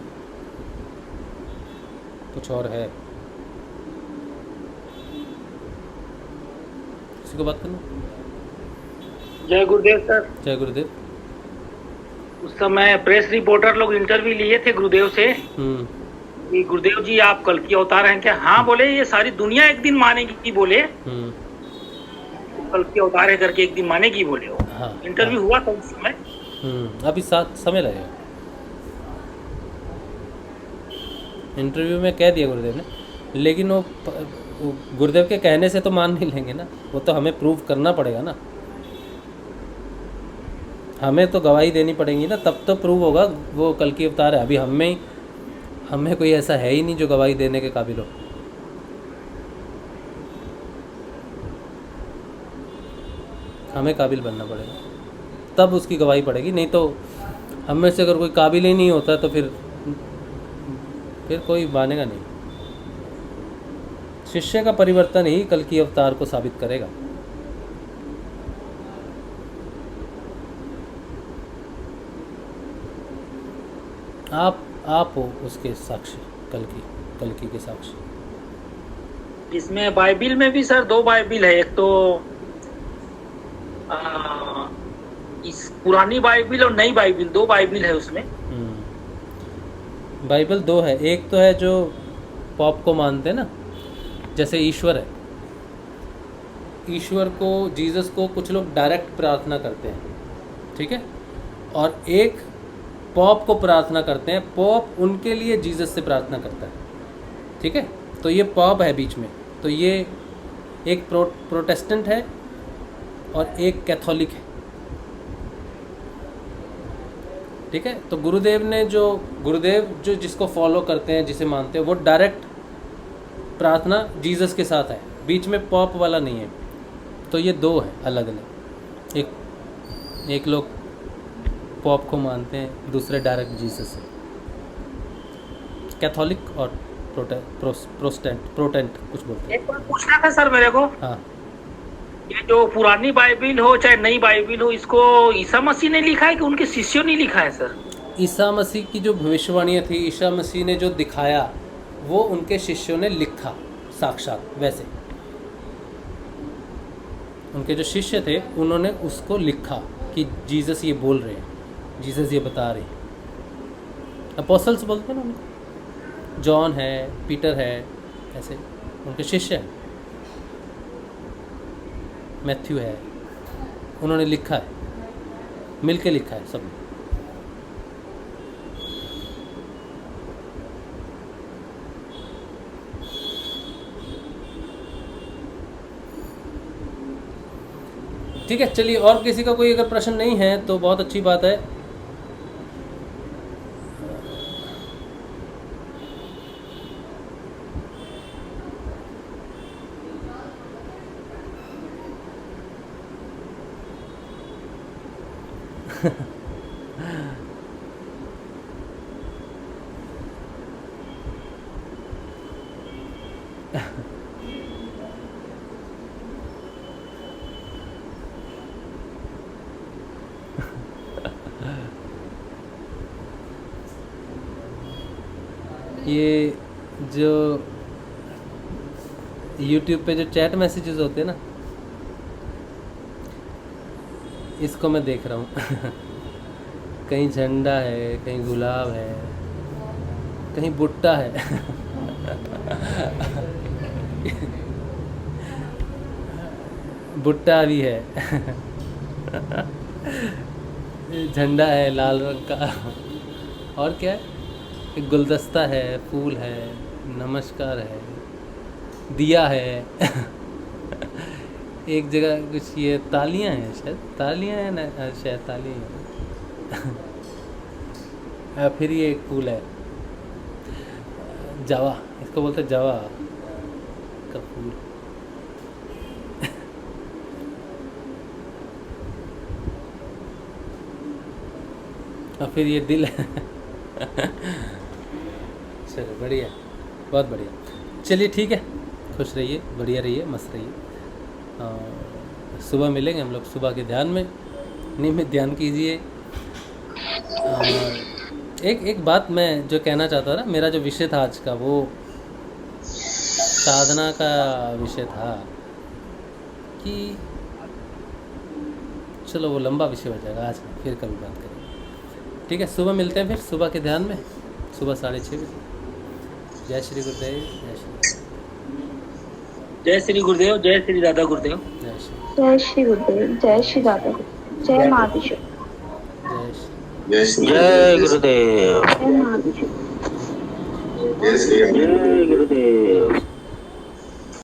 [SPEAKER 2] कुछ और है, किसी को बात करना?
[SPEAKER 3] जय गुरुदेव सर।
[SPEAKER 2] जय गुरुदेव।
[SPEAKER 3] उस समय प्रेस रिपोर्टर लोग इंटरव्यू लिए थे गुरुदेव से कि गुरुदेव जी आप कल की अवतार हैं क्या? हाँ बोले, ये सारी दुनिया एक दिन मानेगी बोले, कल की अवतार है करके एक दिन मानेगी बोले हो। हाँ, इंटरव्यू हुआ था उस समय।
[SPEAKER 2] अभी साथ समय लगेगा। इंटरव्यू में कह दिया गुरुदेव ने, लेकिन वो गुरुदेव के कहने से तो मान नहीं लेंगे ना, वो तो हमें प्रूव करना पड़ेगा ना, हमें तो गवाही देनी पड़ेगी ना, तब तो प्रूव होगा वो कल की अवतार है। अभी हमें कोई ऐसा है ही नहीं जो गवाही देने के काबिल हो। हमें काबिल बनना पड़ेगा, तब उसकी गवाही पड़ेगी। नहीं तो हम में से अगर कोई काबिल ही नहीं होता तो फिर कोई मानेगा नहीं। शिष्य का परिवर्तन ही कल की अवतार को साबित करेगा। आप हो उसके साक्षी, कल की के साक्षी।
[SPEAKER 3] इसमें बाइबिल में भी सर दो बाइबिल है, एक तो इस पुरानी बाइबिल और नई बाइबिल, दो बाइबिल है उसमें।
[SPEAKER 2] बाइबल दो है, एक तो है जो पॉप को मानते हैं ना, जैसे ईश्वर है, ईश्वर को, जीसस को कुछ लोग डायरेक्ट प्रार्थना करते हैं, ठीक है, और एक पॉप को प्रार्थना करते हैं। पॉप उनके लिए जीसस से प्रार्थना करता है, ठीक है। तो ये पॉप है बीच में, तो ये एक प्रोटेस्टेंट है और एक कैथोलिक है, ठीक है। तो गुरुदेव जो जिसको फॉलो करते हैं, जिसे मानते हैं, वो डायरेक्ट प्रार्थना जीसस के साथ है, बीच में पॉप वाला नहीं है। तो ये दो है अलग अलग, एक एक लोग पॉप को मानते हैं, दूसरे डायरेक्ट जीसस है। कैथोलिक और प्रोटेंट कुछ बोलते हैं।
[SPEAKER 3] एक बात पूछना था सर मेरे को,
[SPEAKER 2] हाँ,
[SPEAKER 3] ये जो पुरानी बाइबिल हो चाहे नई बाइबिल हो, इसको ईसा मसीह ने लिखा है कि उनके शिष्यों ने लिखा है सर?
[SPEAKER 2] ईसा मसीह की जो भविष्यवाणियाँ थी, ईसा मसीह ने जो दिखाया वो उनके शिष्यों ने लिखा साक्षात। वैसे उनके जो शिष्य थे उन्होंने उसको लिखा कि जीसस ये बोल रहे हैं, जीसस ये बता रहे हैं। अपोस्टल्स बोलते हैं ना उनको, जॉन है, पीटर है, ऐसे उनके शिष्य हैं। मैथ्यू है, उन्होंने लिखा है, मिल के लिखा है सब। ठीक है, चलिए, और किसी का कोई अगर प्रश्न नहीं है तो बहुत अच्छी बात है। ये जो YouTube पे जो चैट मैसेजेस होते हैं ना, इसको मैं देख रहा हूँ। कहीं झंडा है, कहीं गुलाब है, कहीं भुट्टा है। भुट्टा भी है। झंडा है लाल रंग का। और क्या है? एक गुलदस्ता है, फूल है, नमस्कार है, दिया है। एक जगह कुछ ये तालियां हैं, शायद तालियां हैं ना, शायद तालियां हैं। फिर ये एक फूल है, जवा, इसको बोलते हैं जवा का फूल। और फिर ये दिल है। चलो बढ़िया, बहुत बढ़िया। चलिए ठीक है, खुश रहिए, बढ़िया रहिए, मस्त रहिए। सुबह मिलेंगे हम लोग, सुबह के ध्यान में नियमित ध्यान कीजिए। एक बात मैं जो कहना चाहता था, मेरा जो विषय था आज का, वो साधना का विषय था कि चलो वो लंबा विषय हो जाएगा, आज फिर कभी बात करेंगे। ठीक है, सुबह मिलते हैं फिर, सुबह के ध्यान में, सुबह 6:30 बजे। जय श्री गुरुदेव, जय श्री,
[SPEAKER 3] जय श्री गुरुदेव, जय श्री दादा गुरुदेव,
[SPEAKER 2] जय श्री,
[SPEAKER 4] जय श्री गुरुदेव, जय श्री दादा, जय महादेव,
[SPEAKER 2] जय श्री,
[SPEAKER 5] जय गुरुदेव,
[SPEAKER 4] जय महादेव,
[SPEAKER 5] जय श्री गुरुदेव।